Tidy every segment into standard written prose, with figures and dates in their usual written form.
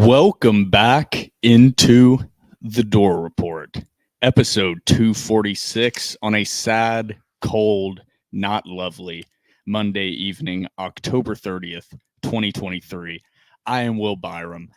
Welcome back into the Door Report, episode 246 on a sad, cold, not lovely Monday evening, October 30th, 2023. I am Will Byrum,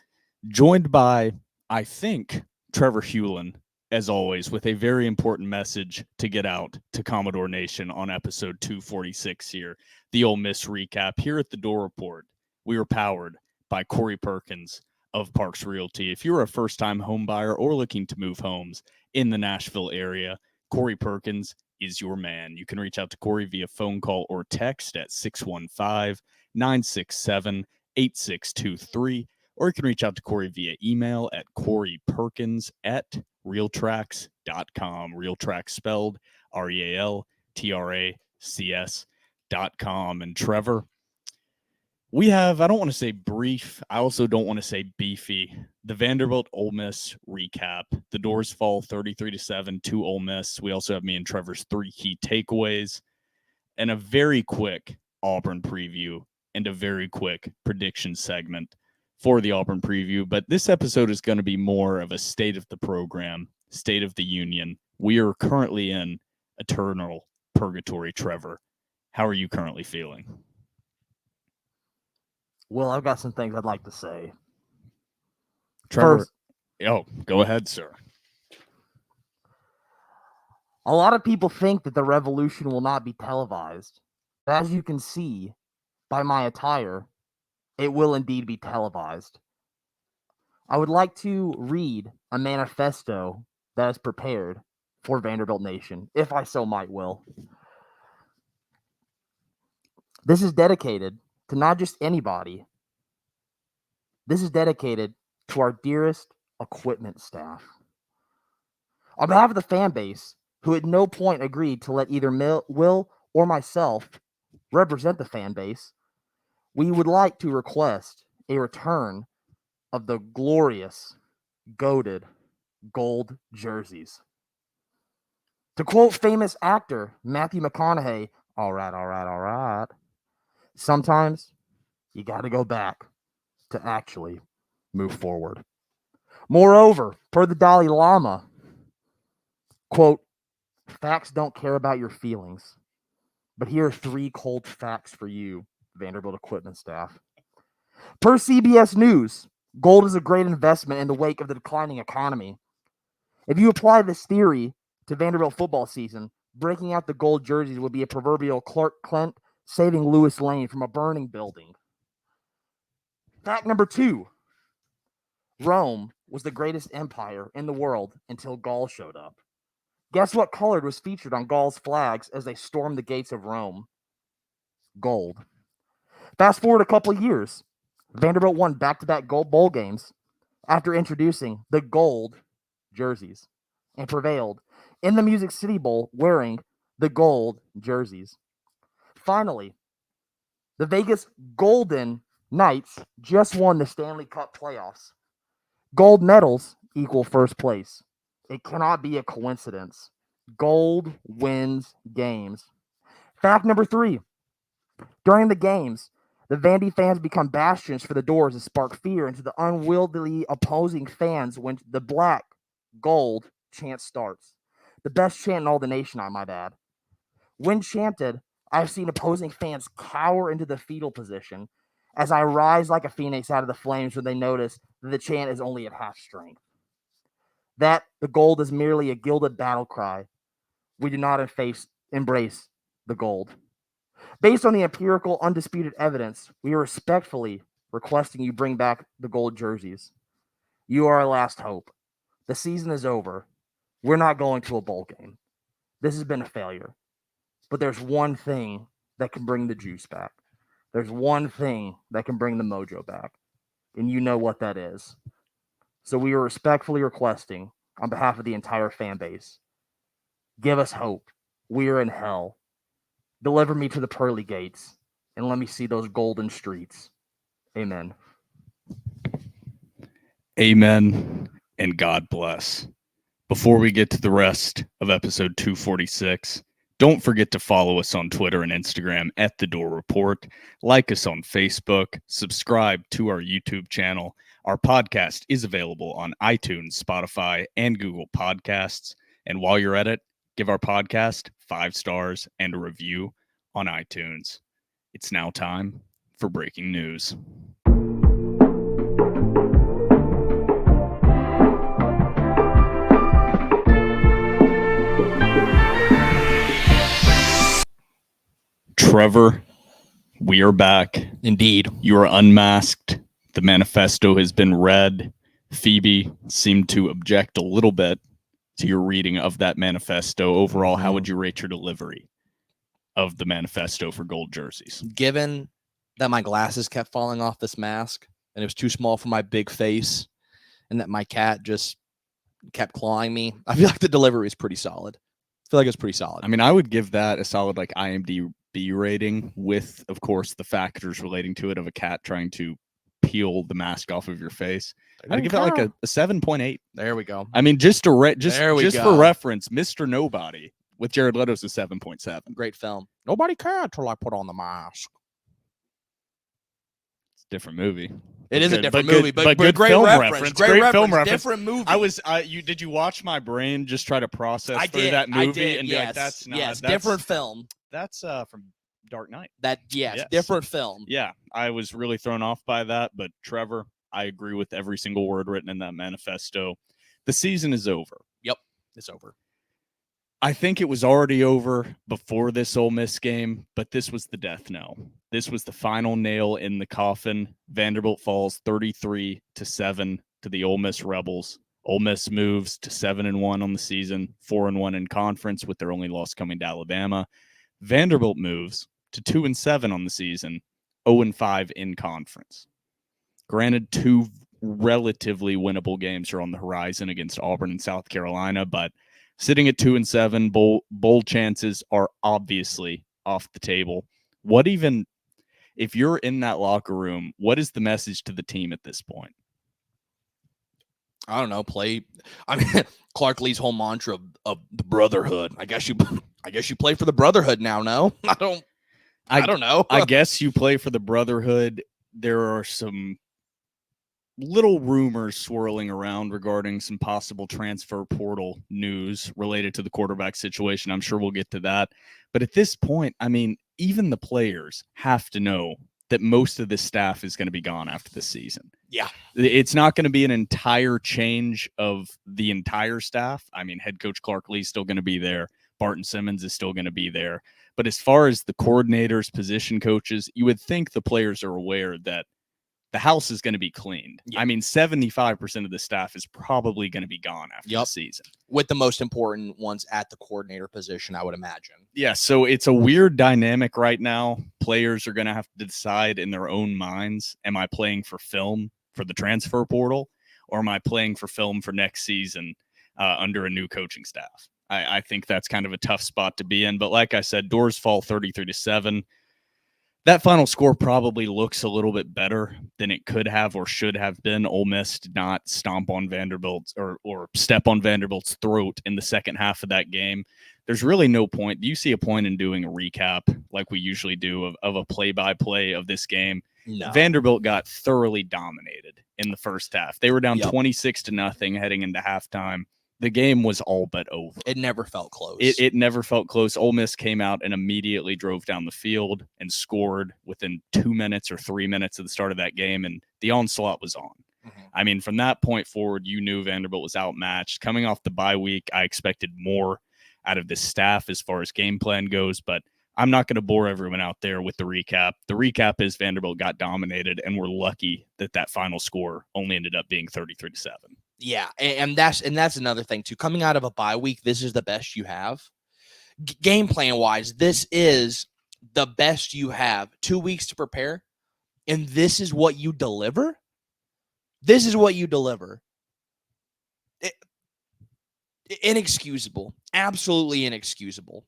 joined by, I think, Trevor Hulan, as always, with a very important message to get out to Commodore Nation on episode 246 here, the Ole Miss recap. Here at the Door Report, we are powered by Corey Perkins of Parks Realty. If you're a first-time home buyer or looking to move homes in the Nashville area, Corey Perkins is your man. You can reach out to Corey via phone call or text at 615-967-8623, or you can reach out to Corey via email at coreyperkins@realtracs.com. Realtracs spelled REALTRACS.com. And Trevor, we have, I don't want to say brief, I also don't want to say beefy, the Vanderbilt-Ole Miss recap. The Doors fall 33-7 to Ole Miss. We also have me and Trevor's three key takeaways and a very quick Auburn preview and a very quick prediction segment for the Auburn preview. But this episode is going to be more of a state of the program, state of the union. We are currently in eternal purgatory, Trevor. How are you currently feeling? Well, I've got some things I'd like to say. Trevor, go ahead, sir. A lot of people think that the revolution will not be televised. As you can see by my attire, it will indeed be televised. I would like to read a manifesto that is prepared for Vanderbilt Nation, if I so might will. This is dedicated to not just anybody. This is dedicated to our dearest equipment staff. On behalf of the fan base, who at no point agreed to let either Will or myself represent the fan base, we would like to request a return of the glorious, goated gold jerseys. To quote famous actor Matthew McConaughey, all right. Sometimes you got to go back to actually move forward. Moreover, per the Dalai Lama, quote, facts don't care about your feelings, but here are 3 cold facts for you, Vanderbilt equipment staff. Per CBS News, gold is a great investment in the wake of the declining economy. If you apply this theory to Vanderbilt football season, breaking out the gold jerseys would be a proverbial Clark Kent saving Lewis Lane from a burning building. Fact number 2, Rome was the greatest empire in the world until Gaul showed up. Guess what color was featured on Gaul's flags as they stormed the gates of Rome? Gold. Fast forward a couple of years, Vanderbilt won back-to-back gold bowl games after introducing the gold jerseys and prevailed in the Music City Bowl wearing the gold jerseys. Finally, the Vegas Golden Knights just won the Stanley Cup playoffs. Gold medals equal first place. It cannot be a coincidence. Gold wins games. Fact number 3. During the games, the Vandy fans become bastions for the Doors and spark fear into the unwieldy opposing fans when the black gold chant starts. The best chant in all the nation, I might add. When chanted, I've seen opposing fans cower into the fetal position as I rise like a phoenix out of the flames when they notice that the chant is only at half strength. That the gold is merely a gilded battle cry. We do not embrace the gold. Based on the empirical, undisputed evidence, we are respectfully requesting you bring back the gold jerseys. You are our last hope. The season is over. We're not going to a bowl game. This has been a failure. But there's one thing that can bring the juice back. There's one thing that can bring the mojo back. And you know what that is. So we are respectfully requesting, on behalf of the entire fan base, give us hope. We are in hell. Deliver me to the pearly gates, and let me see those golden streets. Amen. Amen, and God bless. Before we get to the rest of episode 246, don't forget to follow us on Twitter and Instagram at The Door Report. Like us on Facebook. Subscribe to our YouTube channel. Our podcast is available on iTunes, Spotify, and Google Podcasts. And while you're at it, give our podcast 5 stars and a review on iTunes. It's now time for breaking news. Trevor, we are back. Indeed. You are unmasked. The manifesto has been read. Phoebe seemed to object a little bit to your reading of that manifesto. Overall, how would you rate your delivery of the manifesto for gold jerseys? Given that my glasses kept falling off this mask and it was too small for my big face and that my cat just kept clawing me, I feel like the delivery is pretty solid. I feel like it's pretty solid. I mean, I would give that a solid like IMDb rating with, of course, the factors relating to it of a cat trying to peel the mask off of your face. I'd give that like a 7.8. There we go. I mean, just for reference, Mr. Nobody with Jared Leto's a 7.7. Great film. Nobody cared till I put on the mask. It's a different movie. It is a different movie, but good great film reference. Great film reference. Different movie. I was did you watch my brain just try to process through that movie and be like, that's not that's different film. That's from Dark Knight. Yes, different film. Yeah, I was really thrown off by that, but Trevor, I agree with every single word written in that manifesto. The season is over. Yep, it's over. I think it was already over before this Ole Miss game, but this was the death knell. This was the final nail in the coffin. Vanderbilt falls 33-7 to the Ole Miss Rebels. Ole Miss moves to 7-1 on the season, 4-1 in conference with their only loss coming to Alabama. Vanderbilt moves to 2-7 on the season, 0-5 in conference. Granted, 2 relatively winnable games are on the horizon against Auburn and South Carolina, but sitting at 2-7, bowl chances are obviously off the table. What even, if you're in that locker room, what is the message to the team at this point? I don't know. Clark Lee's whole mantra of the brotherhood. I guess you play for the brotherhood now. No, I don't know. I guess you play for the brotherhood. There are some little rumors swirling around regarding some possible transfer portal news related to the quarterback situation. I'm sure we'll get to that. But at this point, I mean, even the players have to know that most of the staff is going to be gone after this season. Yeah. It's not going to be an entire change of the entire staff. I mean, head coach Clark Lee is still going to be there. Barton Simmons is still going to be there. But as far as the coordinators, position coaches, you would think the players are aware that the house is going to be cleaned. Yeah. I mean, 75% of the staff is probably going to be gone after the season. With the most important ones at the coordinator position, I would imagine. Yeah, so it's a weird dynamic right now. Players are going to have to decide in their own minds, am I playing for film for the transfer portal, or am I playing for film for next season under a new coaching staff? I think that's kind of a tough spot to be in. But like I said, doors fall 33-7. That final score probably looks a little bit better than it could have or should have been. Ole Miss did not stomp on Vanderbilt or step on Vanderbilt's throat in the second half of that game. There's really no point. Do you see a point in doing a recap like we usually do of a play-by-play of this game? No. Vanderbilt got thoroughly dominated in the first half. They were down 26-0 heading into halftime. The game was all but over. It never felt close. It never felt close. Ole Miss came out and immediately drove down the field and scored within 2 minutes or 3 minutes of the start of that game, and the onslaught was on. Mm-hmm. I mean, from that point forward, you knew Vanderbilt was outmatched. Coming off the bye week, I expected more out of the staff as far as game plan goes, but I'm not going to bore everyone out there with the recap. The recap is Vanderbilt got dominated, and we're lucky that final score only ended up being 33-7. Yeah, and that's another thing too. Coming out of a bye week, this is the best you have. Game plan wise, this is the best you have. 2 weeks to prepare, and this is what you deliver. This is what you deliver. Inexcusable, absolutely inexcusable.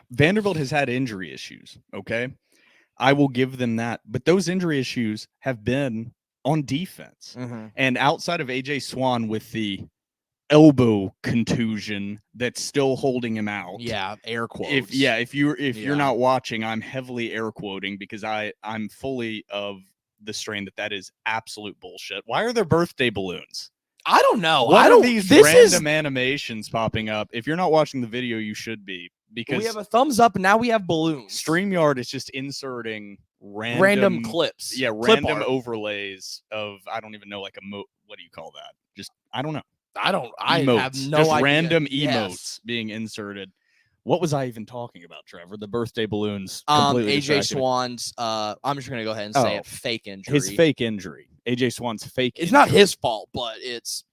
Vanderbilt has had injury issues. Okay, I will give them that, but those injury issues have been on defense. Mm-hmm. And outside of AJ Swan with the elbow contusion that's still holding him out. Yeah, air quotes. If you're not watching, I'm heavily air quoting because I'm fully of the strain that is absolute bullshit. Why are there birthday balloons? I don't know. What I are don't. these This random animations popping up? If you're not watching the video, you should be, because we have a thumbs up, and now we have balloons. StreamYard is just inserting Random clips. Yeah, Clip random art. overlays of, I don't even know, like what do you call that? Just, I don't know. I Emotes. have no just idea. Random emotes Yes. being inserted. What was I even talking about, Trevor? The birthday balloons. Completely AJ distracted me. Swan's. I'm just gonna go ahead and say it. Fake injury. His fake injury. AJ Swan's fake. It's injury. not his fault, but it's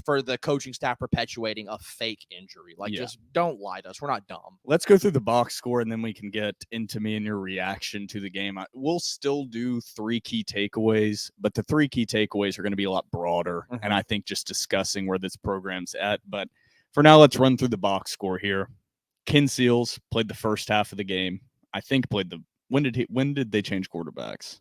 for the coaching staff perpetuating a fake injury. Like, just don't lie to us. We're not dumb. Let's go through the box score, and then we can get into me and your reaction to the game. We'll still do 3 key takeaways, but the 3 key takeaways are going to be a lot broader, and I think just discussing where this program's at. But for now, let's run through the box score here. Ken Seals played the first half of the game. I think played the when did they change quarterbacks?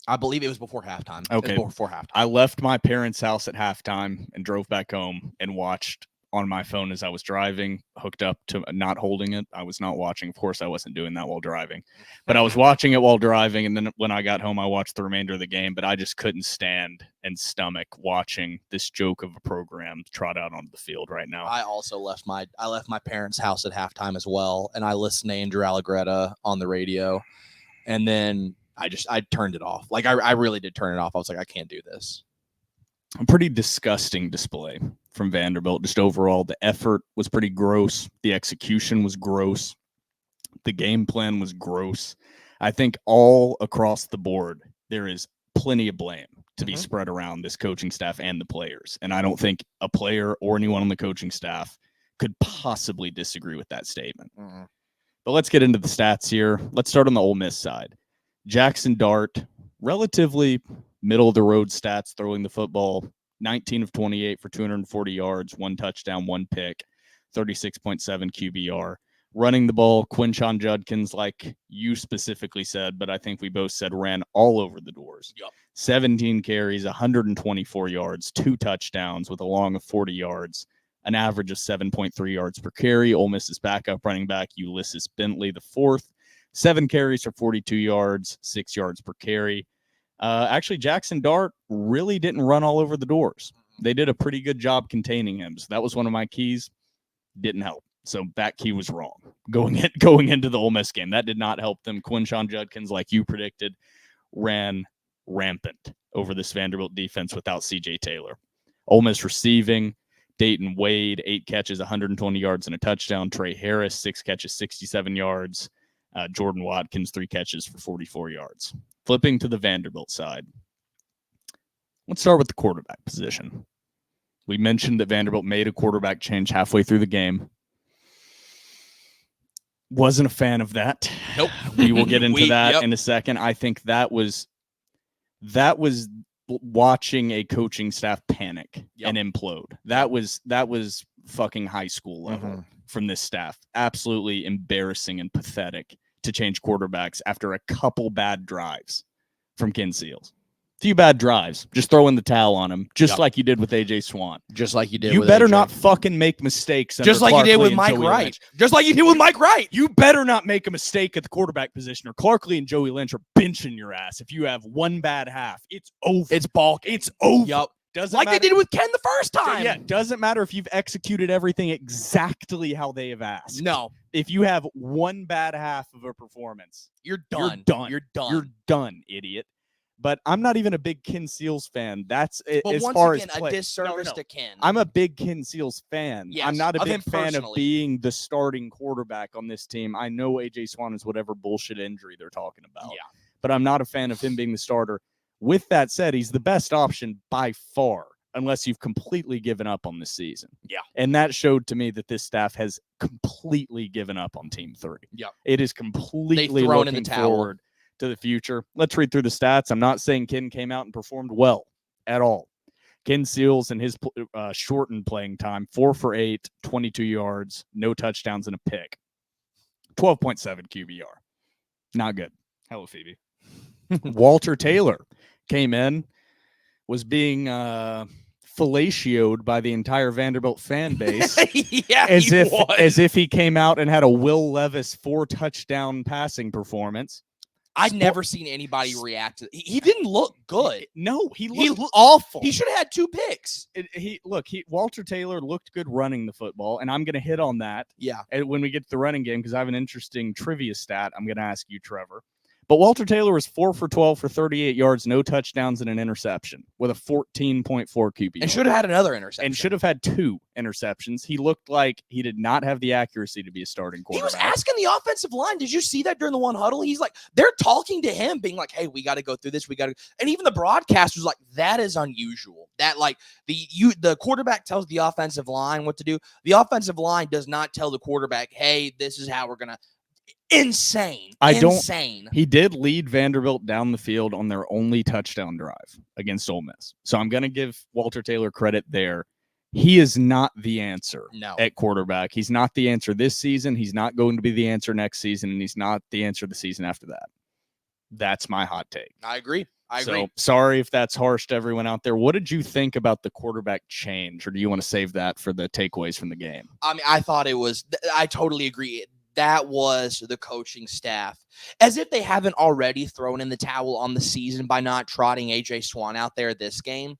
I believe it was before halftime. Okay. Before halftime. I left my parents' house at halftime and drove back home and watched on my phone as I was driving, hooked up to not holding it. I was not watching. Of course, I wasn't doing that while driving, but I was watching it while driving. And then when I got home, I watched the remainder of the game, but I just couldn't stand and stomach watching this joke of a program trot out onto the field right now. I also left my parents' house at halftime as well, and I listened to Andrew Allegretta on the radio, and then I turned it off. Like, I really did turn it off. I was like, I can't do this. A pretty disgusting display from Vanderbilt. Just overall, the effort was pretty gross. The execution was gross. The game plan was gross. I think all across the board, there is plenty of blame to be spread around this coaching staff and the players. And I don't think a player or anyone on the coaching staff could possibly disagree with that statement. But let's get into the stats here. Let's start on the Ole Miss side. Jackson Dart, relatively middle-of-the-road stats, throwing the football, 19 of 28 for 240 yards, 1 touchdown, 1 pick, 36.7 QBR. Running the ball, Quinshon Judkins, like you specifically said, but I think we both said ran all over the doors. 17 carries, 124 yards, 2 touchdowns with a long of 40 yards, an average of 7.3 yards per carry. Ole Miss's backup running back, Ulysses Bentley, the 4th. 7 carries for 42 yards, 6 yards per carry. Actually, Jackson Dart really didn't run all over the doors. They did a pretty good job containing him. So that was one of my keys. Didn't help. So that key was wrong. Going into the Ole Miss game, that did not help them. Quinshon Judkins, like you predicted, ran rampant over this Vanderbilt defense without C.J. Taylor. Ole Miss receiving, Dayton Wade, 8 catches, 120 yards and a touchdown. Trey Harris, 6 catches, 67 yards. Jordan Watkins, 3 catches for 44 yards. Flipping to the Vanderbilt side. Let's start with the quarterback position. We mentioned that Vanderbilt made a quarterback change halfway through the game. Wasn't a fan of that. Nope. We will get into that in a second. I think that was watching a coaching staff panic and implode. That was fucking high school level from this staff. Absolutely embarrassing and pathetic to change quarterbacks after a couple bad drives from Ken Seals. Few bad drives. Just throw in the towel on him, just like you did with AJ Swan. Just like you did. You with better AJ. not fucking make mistakes. Just like you did with Mike Wright. Just like you did with Mike Wright. You better not make a mistake at the quarterback position, or Clarkley and Joey Lynch are benching your ass. If you have one bad half, it's over. It's balk. It's over. Yep. Doesn't like matter. they did with Ken the first time. Yeah, doesn't matter if you've executed everything exactly how they have asked. No. If you have one bad half of a performance, you're done. You're done. You're done. You're done, idiot. But I'm not even a big Ken Seals fan. That's but as once far again, as play. a disservice to Ken. I'm a big Ken Seals fan. Yes, I'm not a of big him fan of personally. being the starting quarterback on this team. I know AJ Swan is whatever bullshit injury they're talking about. Yeah. But I'm not a fan of him being the starter. With that said, he's the best option by far, unless you've completely given up on this season. Yeah. And that showed to me that this staff has completely given up on Team 3. Yeah. It is completely They've thrown looking in the towel. forward to the future. Let's read through the stats. I'm not saying Ken came out and performed well at all. Ken Seals in his shortened playing time, 4 for 8, 22 yards, no touchdowns and a pick. 12.7 QBR. Not good. Hello, Phoebe. Walter Taylor came in, was being fellatioed by the entire Vanderbilt fan base. Yeah, as if he came out and had a Will Levis 4 touchdown passing performance. I'd never seen anybody react to. He didn't look good. No, he He looked awful. He should have had 2 picks. Walter Taylor looked good running the football, and I'm going to hit on that. Yeah. When we get to the running game, because I have an interesting trivia stat I'm going to ask you, Trevor. But Walter Taylor was 4 for 12 for 38 yards, no touchdowns, and an interception with a 14.4 QB. And should have had another interception. And should have had 2 interceptions. He looked like he did not have the accuracy to be a starting quarterback. He was asking the offensive line. Did you see that during the one huddle? He's like, they're talking to him, being like, hey, we got to go through this. And even the broadcast was like, that is unusual. That like the quarterback tells the offensive line what to do. The offensive line does not tell the quarterback, hey, this is how we're going to. Insane. He did lead Vanderbilt down the field on their only touchdown drive against Ole Miss. So I'm going to give Walter Taylor credit there. He is not the answer at quarterback. He's not the answer this season. He's not going to be the answer next season, and he's not the answer the season after that. That's my hot take. I agree. So sorry if that's harsh to everyone out there. What did you think about the quarterback change, or do you want to save that for the takeaways from the game? I mean, I thought I totally agree. That was the coaching staff, as if they haven't already thrown in the towel on the season by not trotting AJ Swan out there this game,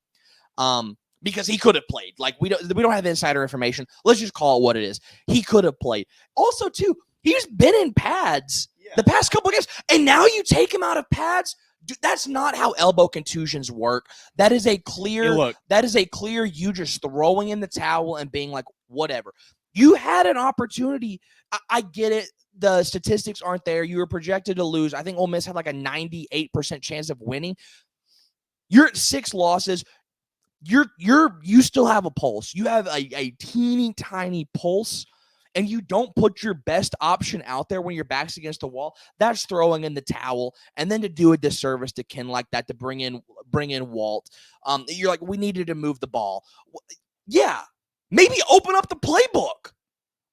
because he could have played. Like we don't have insider information. Let's just call it what it is. He could have played. Also, too, he's been in pads the past couple of games, and now you take him out of pads. Dude, that's not how elbow contusions work. That is a clear. You just throwing in the towel and being like, whatever. You had an opportunity. I get it. The statistics aren't there. You were projected to lose. I think Ole Miss had like a 98% chance of winning. You're at 6 losses. You still have a pulse. You have a teeny tiny pulse, and you don't put your best option out there when your back's against the wall. That's throwing in the towel. And then to do a disservice to Ken like that, to bring in Walt. You're like, we needed to move the ball. Yeah. Maybe open up the playbook.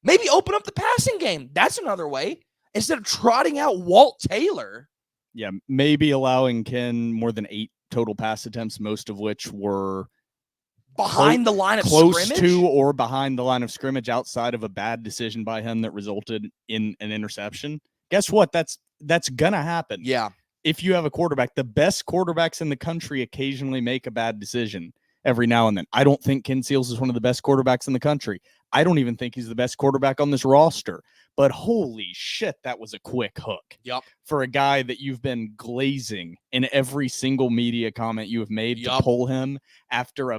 Maybe open up the passing game. That's another way. Instead of trotting out Walt Taylor. Yeah, maybe allowing Ken more than 8 total pass attempts, most of which were behind the line of close scrimmage? to or behind the line of scrimmage outside of a bad decision by him that resulted in an interception. Guess what? That's going to happen. Yeah. If you have a quarterback, the best quarterbacks in the country occasionally make a bad decision every now and then. I don't think Ken Seals is one of the best quarterbacks in the country. I don't even think he's the best quarterback on this roster. But holy shit, that was a quick hook. Yep. For a guy that you've been glazing in every single media comment you have made to pull him after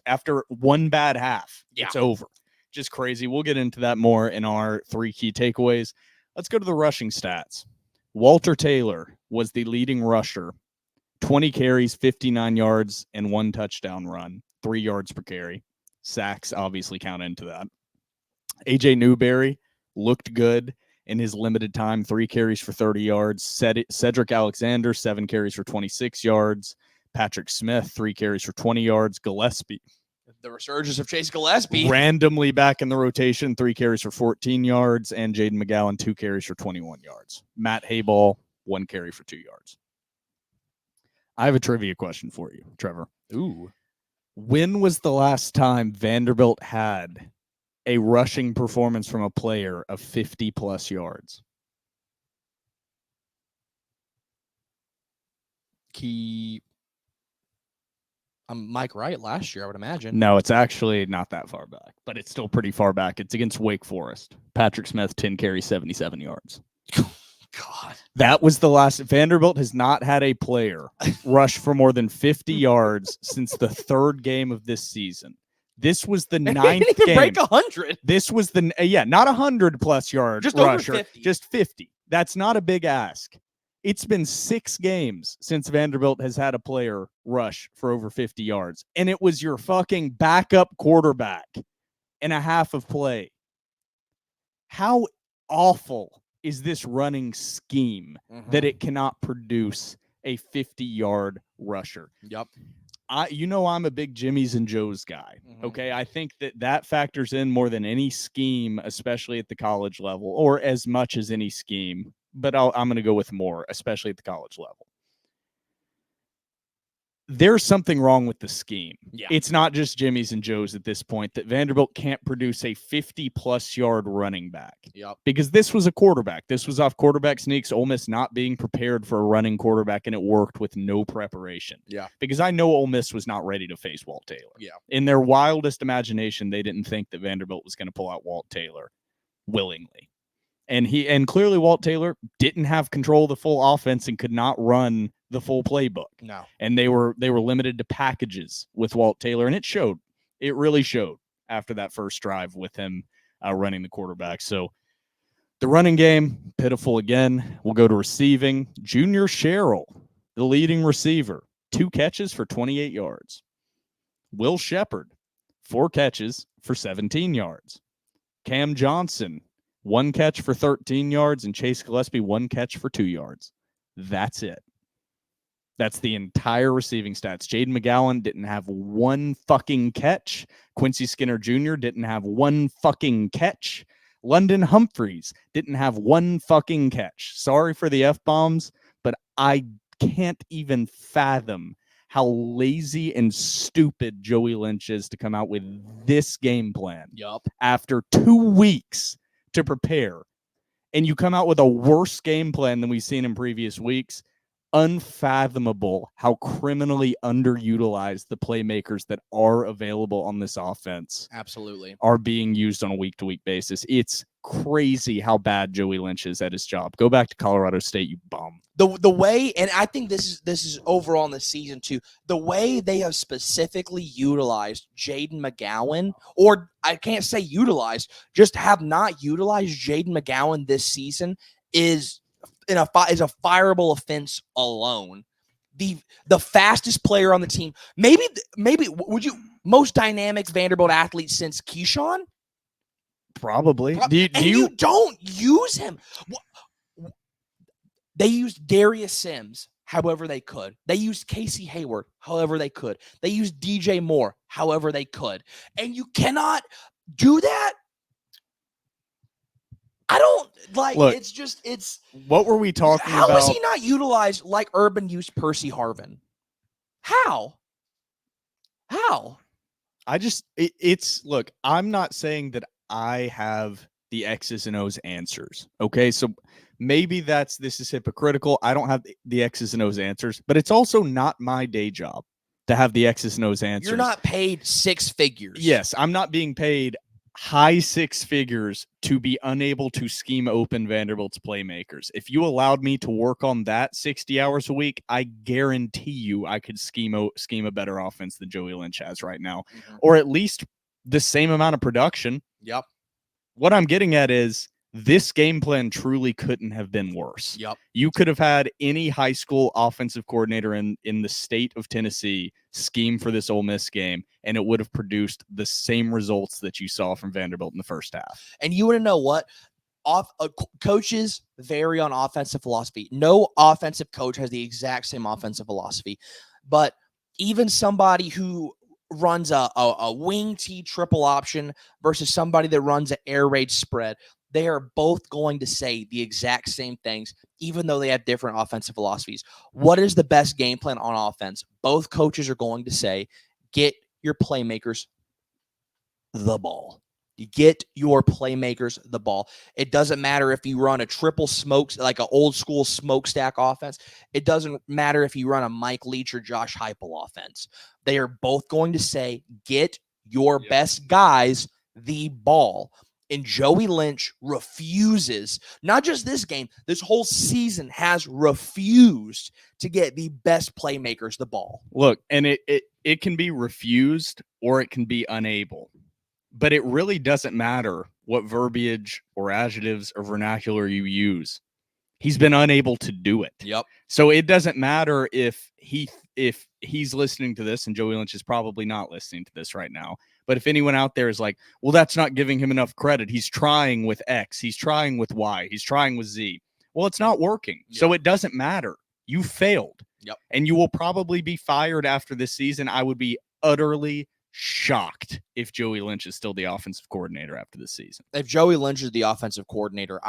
after one bad half. Yeah. It's over. Just crazy. We'll get into that more in our 3 key takeaways. Let's go to the rushing stats. Walter Taylor was the leading rusher. 20 carries, 59 yards, and 1 touchdown run, 3 yards per carry. Sacks obviously count into that. AJ Newberry looked good in his limited time, 3 carries for 30 yards. Cedric Alexander, 7 carries for 26 yards. Patrick Smith, 3 carries for 20 yards. Gillespie. The resurgence of Chase Gillespie. Randomly back in the rotation, 3 carries for 14 yards. And Jaden McGowan, 2 carries for 21 yards. Matt Hayball, 1 carry for 2 yards. I have a trivia question for you, Trevor. Ooh. When was the last time Vanderbilt had a rushing performance from a player of 50-plus yards? Mike Wright last year, I would imagine. No, it's actually not that far back, but it's still pretty far back. It's against Wake Forest. Patrick Smith, 10 carries, 77 yards. God. That was the last. Vanderbilt has not had a player rush for more than 50 yards since the 3rd game of this season. This was the 9th game. Break 100. This was the not 100-plus yard just rusher, over 50. Just 50. That's not a big ask. It's been 6 games since Vanderbilt has had a player rush for over 50 yards, and it was your fucking backup quarterback in a half of play. How awful is this running scheme that it cannot produce a 50-yard rusher? Yep. I'm a big Jimmy's and Joe's guy. Okay. I think that factors in more than any scheme, especially at the college level, or as much as any scheme. But I'm going to go with more, especially at the college level. there's something wrong with the scheme. Yeah. It's not just Jimmy's and Joe's at this point that Vanderbilt can't produce a 50-plus yard running back. Yep. Because this was a quarterback. This was off quarterback sneaks, Ole Miss not being prepared for a running quarterback, and it worked with no preparation. Yeah. Because I know Ole Miss was not ready to face Walt Taylor. Yeah. In their wildest imagination, they didn't think that Vanderbilt was going to pull out Walt Taylor willingly. And clearly Walt Taylor didn't have control of the full offense and could not run the full playbook. No. And they were limited to packages with Walt Taylor, and it showed. It really showed after that first drive with him running the quarterback. So the running game, pitiful again. We'll go to receiving. Junior Sherrill, the leading receiver, 2 catches for 28 yards. Will Shepard, 4 catches for 17 yards. Cam Johnson, 1 catch for 13 yards, and Chase Gillespie, 1 catch for 2 yards. That's it. That's the entire receiving stats. Jaden McGowan didn't have 1 fucking catch. Quincy Skinner Jr. didn't have 1 fucking catch. London Humphreys didn't have 1 fucking catch. Sorry for the F-bombs, but I can't even fathom how lazy and stupid Joey Lynch is to come out with this game plan. Yup. After 2 weeks to prepare, and you come out with a worse game plan than we've seen in previous weeks. Unfathomable how criminally underutilized the playmakers that are available on this offense Absolutely. are being used on a week-to-week basis. It's crazy how bad Joey Lynch is at his job. Go back to Colorado State, you bum. The way, and I think this is overall in the season too, the way they have specifically utilized Jaden McGowan, or I can't say utilized, just have not utilized Jaden McGowan this season is a fireable offense alone. The fastest player on the team, maybe would you most dynamic Vanderbilt athlete since Keyshawn? Probably. You don't use him. They used Darius Sims however they could. They used Casey Hayward however they could. They used DJ Moore however they could. And you cannot do that. I don't like. Look, it's. What were we talking about? How is about? he not utilized like Urban used Percy Harvin? How? Look, I'm not saying that I have the X's and O's answers. Okay, so maybe this is hypocritical. I don't have the X's and O's answers, but it's also not my day job to have the X's and O's answers. You're not paid 6 figures. Yes, I'm not being paid high 6 figures to be unable to scheme open Vanderbilt's playmakers. If you allowed me to work on that 60 hours a week, I guarantee you I could scheme a better offense than Joey Lynch has right now, or at least the same amount of production. Yep. What I'm getting at is this game plan truly couldn't have been worse. Yep. You could have had any high school offensive coordinator in the state of Tennessee scheme for this Ole Miss game, and it would have produced the same results that you saw from Vanderbilt in the first half. And you want to know what? Coaches vary on offensive philosophy. No offensive coach has the exact same offensive philosophy, but even somebody who runs a wing T triple option versus somebody that runs an air raid spread, they are both going to say the exact same things, even though they have different offensive philosophies. What is the best game plan on offense? Both coaches are going to say, get your playmakers the ball. You get your playmakers the ball. It doesn't matter if you run a triple smokes, like an old school smokestack offense. It doesn't matter if you run a Mike Leach or Josh Heupel offense. They are both going to say, get your best guys the ball. And Joey Lynch refuses, not just this game, this whole season has refused to get the best playmakers the ball. Look, and it can be refused or it can be unable. But it really doesn't matter what verbiage or adjectives or vernacular you use. He's been unable to do it. Yep. So it doesn't matter if he's listening to this, and Joey Lynch is probably not listening to this right now. But if anyone out there is like, well, that's not giving him enough credit. He's trying with X. He's trying with Y. He's trying with Z. Well, it's not working. Yep. So it doesn't matter. You failed. Yep. And you will probably be fired after this season. I would be utterly shocked if Joey Lynch is still the offensive coordinator after this season. If Joey Lynch is the offensive coordinator,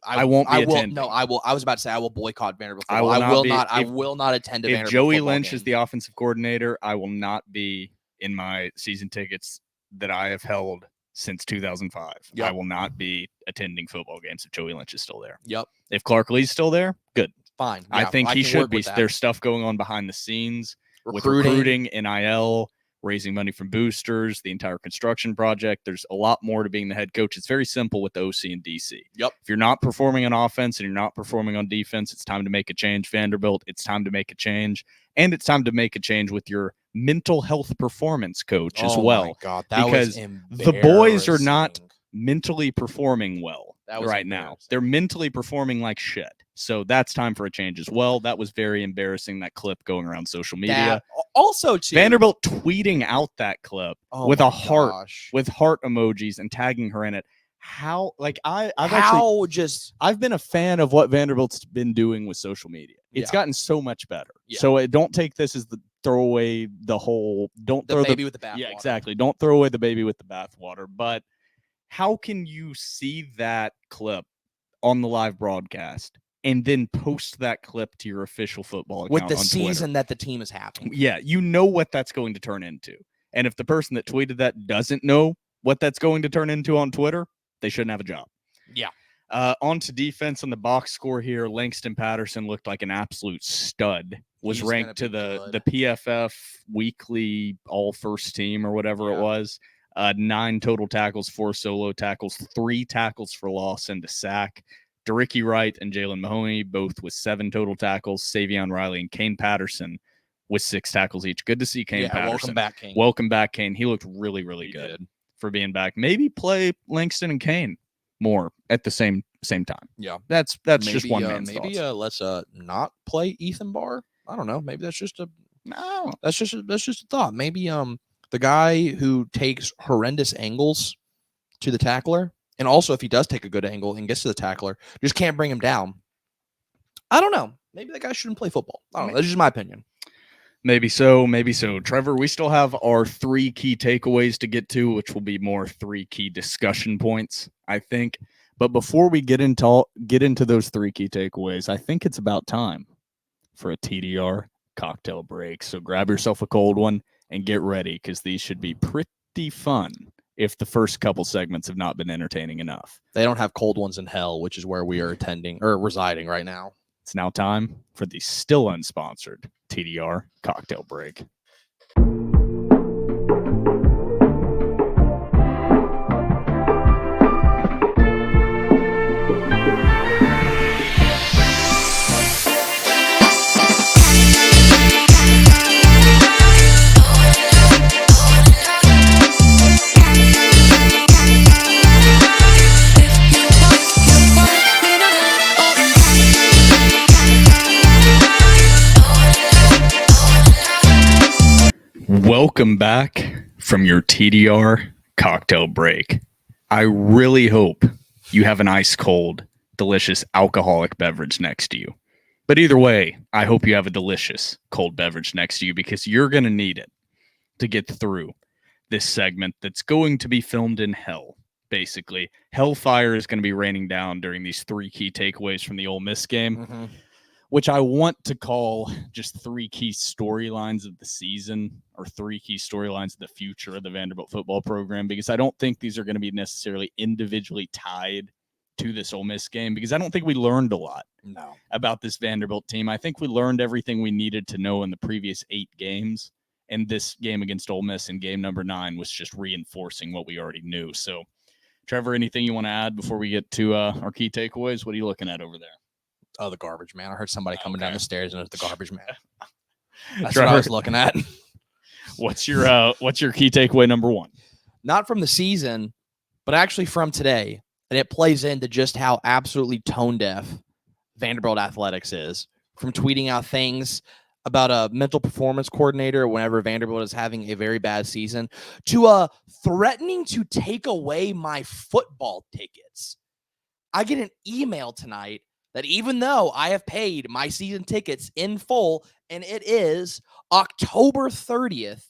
I won't be will. attending. No, I will. I was about to say I will boycott Vanderbilt. I Football. will not be- I if- will not attend a If Vanderbilt Joey football Lynch game. is the offensive coordinator, I will not be in my season tickets that I have held since 2005. Yep. I will not be attending football games if Joey Lynch is still there. Yep. If Clark Lee's still there, good. Fine. I Yeah, think he can should work be. with that. There's stuff going on behind the scenes with recruiting, NIL, raising money from boosters, the entire construction project. There's a lot more to being the head coach. It's very simple with the OC and DC. Yep. If you're not performing on offense and you're not performing on defense, it's time to make a change, Vanderbilt. It's time to make a change. And it's time to make a change with your mental health performance coach as well. My God, that because was the boys are not embarrassing. mentally performing well That was right now. embarrassing. They're mentally performing like shit. So that's time for a change as well. That was very embarrassing, that clip going around social media. That, also, too, Vanderbilt tweeting out that clip with my a heart, gosh. with heart emojis and tagging her in it. How, like, I've been a fan of what Vanderbilt's been doing with social media. It's Yeah. gotten so much better. Yeah. So don't take this as the throw away the whole, don't the throw baby with the bathwater. yeah, exactly. Don't throw away the baby with the bathwater. But how can you see that clip on the live broadcast and then post that clip to your official football account with the on season Twitter? that the team is having? Yeah, you know what that's going to turn into. And if the person that tweeted that doesn't know what that's going to turn into on Twitter, they shouldn't have a job. Yeah. On to defense on the box score here. Langston Patterson looked like an absolute stud. Was He's ranked to gonna be the PFF weekly all first team or whatever it was. 9 total tackles, 4 solo tackles, 3 tackles for loss and a sack. Dericky Wright and Jalen Mahoney both with 7 total tackles. Savion Riley and Kane Patterson with 6 tackles each. Good to see Kane Patterson. Welcome back, Kane. Welcome back, Kane. He looked really, really good for being back. Maybe play Langston and Kane more at the same time. Yeah. That's Maybe, just one man's maybe thoughts. let's not play Ethan Barr. I don't know. Maybe that's just a No. that's just a thought. Maybe the guy who takes horrendous angles to the tackler, and also if he does take a good angle and gets to the tackler, just can't bring him down. I don't know. Maybe that guy shouldn't play football. I don't know. That's just my opinion. Maybe so, maybe so. Trevor, we still have our 3 key takeaways to get to, which will be more 3 key discussion points, I think. But before we get into those 3 key takeaways, I think it's about time for a TDR cocktail break. So grab yourself a cold one and get ready, because these should be pretty fun if the first couple segments have not been entertaining enough. They don't have cold ones in hell, which is where we are attending or residing right now. It's now time for the still unsponsored TDR cocktail break. Welcome back from your TDR cocktail break. I really hope you have an ice cold, delicious alcoholic beverage next to you. But either way, I hope you have a delicious cold beverage next to you, because you're going to need it to get through this segment that's going to be filmed in hell. Basically, hellfire is going to be raining down during these 3 key takeaways from the Ole Miss game, which I want to call just 3 key storylines of the season, or 3 key storylines of the future of the Vanderbilt football program, because I don't think these are going to be necessarily individually tied to this Ole Miss game, because I don't think we learned a lot about this Vanderbilt team. I think we learned everything we needed to know in the previous 8 games, and this game against Ole Miss in game number 9 was just reinforcing what we already knew. So, Trevor, anything you want to add before we get to our key takeaways? What are you looking at over there? Oh, the garbage man. I heard somebody coming down the stairs, and it's the garbage man. That's Trevor, what I was looking at. What's your key takeaway number 1? Not from the season, but actually from today. And it plays into just how absolutely tone deaf Vanderbilt athletics is, from tweeting out things about a mental performance coordinator whenever Vanderbilt is having a very bad season, to threatening to take away my football tickets. I get an email tonight that even though I have paid my season tickets in full, and it is October 30th,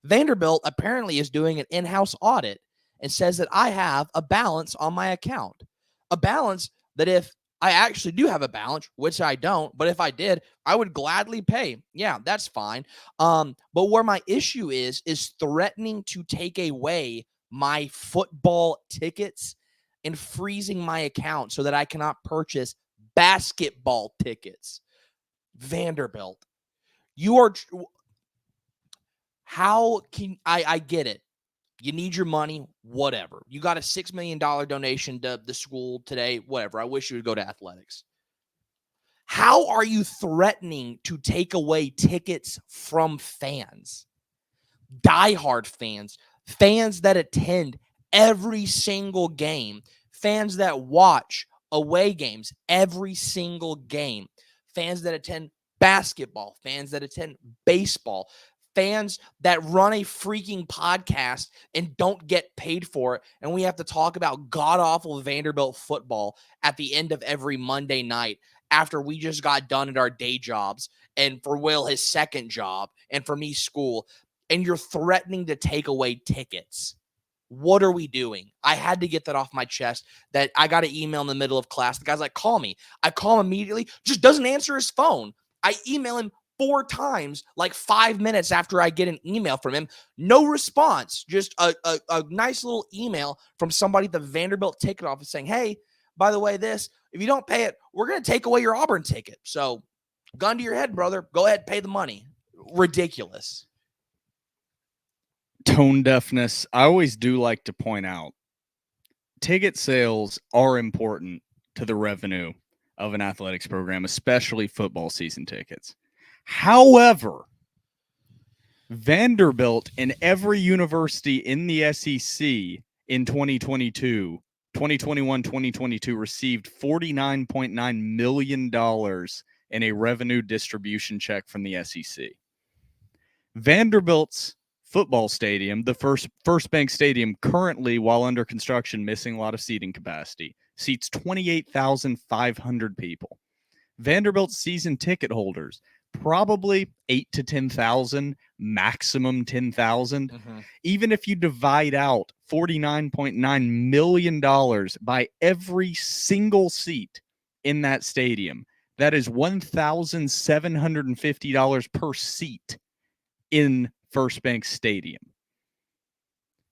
Vanderbilt apparently is doing an in-house audit and says that I have a balance on my account. A balance that if I actually do have a balance, which I don't, but if I did, I would gladly pay. Yeah, that's fine. But where my issue is threatening to take away my football tickets and freezing my account so that I cannot purchase basketball tickets. Vanderbilt, you are. How can I get it? You need your money, whatever. You got a $6 million donation to the school today, whatever. I wish you would go to athletics. How are you threatening to take away tickets from fans? Diehard fans, fans that attend every single game, fans that watch away games every single game, fans that attend basketball, fans that attend baseball, fans that run a freaking podcast and don't get paid for it. And we have to talk about god-awful Vanderbilt football at the end of every Monday night after we just got done at our day jobs, and for Will, his second job, and for me, school. And you're threatening to take away tickets. What are we doing? I had to get that off my chest, that I got an email in the middle of class. The guy's like, call me. I call him immediately, just doesn't answer his phone. I email him 4 times, like 5 minutes after I get an email from him. No response. Just a nice little email from somebody at the Vanderbilt ticket office saying, hey, by the way, if you don't pay it, we're going to take away your Auburn ticket. So gun to your head, brother. Go ahead, pay the money. Ridiculous. Tone deafness. I always do like to point out ticket sales are important to the revenue of an athletics program, especially football season tickets. However, Vanderbilt and every university in the SEC in 2021, 2022 received $49.9 million in a revenue distribution check from the SEC. Vanderbilt's football stadium, the First Bank Stadium, currently, while under construction, missing a lot of seating capacity, seats 28,500 people. Vanderbilt's season ticket holders, probably 8 to 10,000, maximum 10,000. Mm-hmm. Even if you divide out $49.9 million by every single seat in that stadium, that is $1,750 per seat in First Bank Stadium.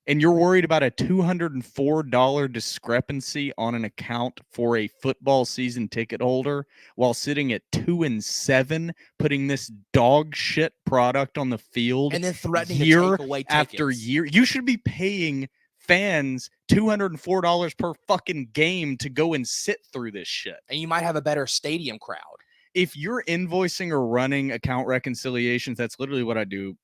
And you're worried about a $204 discrepancy on an account for a football season ticket holder while sitting at 2-7, putting this dog shit product on the field and then threatening year to take away tickets. after year. You should be paying fans $204 per fucking game to go and sit through this shit. And you might have a better stadium crowd. If you're invoicing or running account reconciliations, that's literally what I do.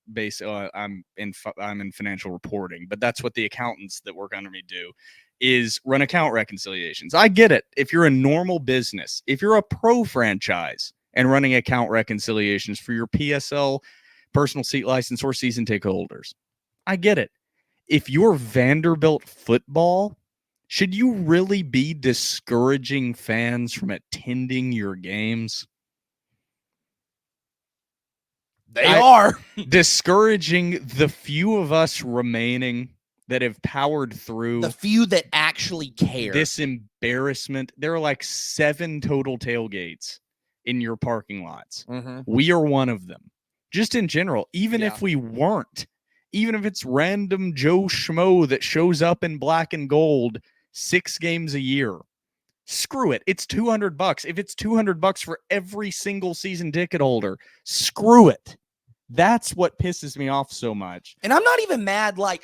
I'm in financial reporting, but that's what the accountants that work under me do, is run account reconciliations. I get it. If you're a normal business, if you're a pro franchise and running account reconciliations for your PSL, personal seat license, or season ticket holders, I get it. If you're Vanderbilt football, should you really be discouraging fans from attending your games? They are discouraging the few of us remaining that have powered through, the few that actually care. This embarrassment. There are like 7 total tailgates in your parking lots. Mm-hmm. We are one of them. Just in general, even if we weren't, even if it's random Joe Schmo that shows up in black and gold 6 games a year, screw it. It's $200. If it's $200 for every single season ticket holder, screw it. That's what pisses me off so much. And I'm not even mad. I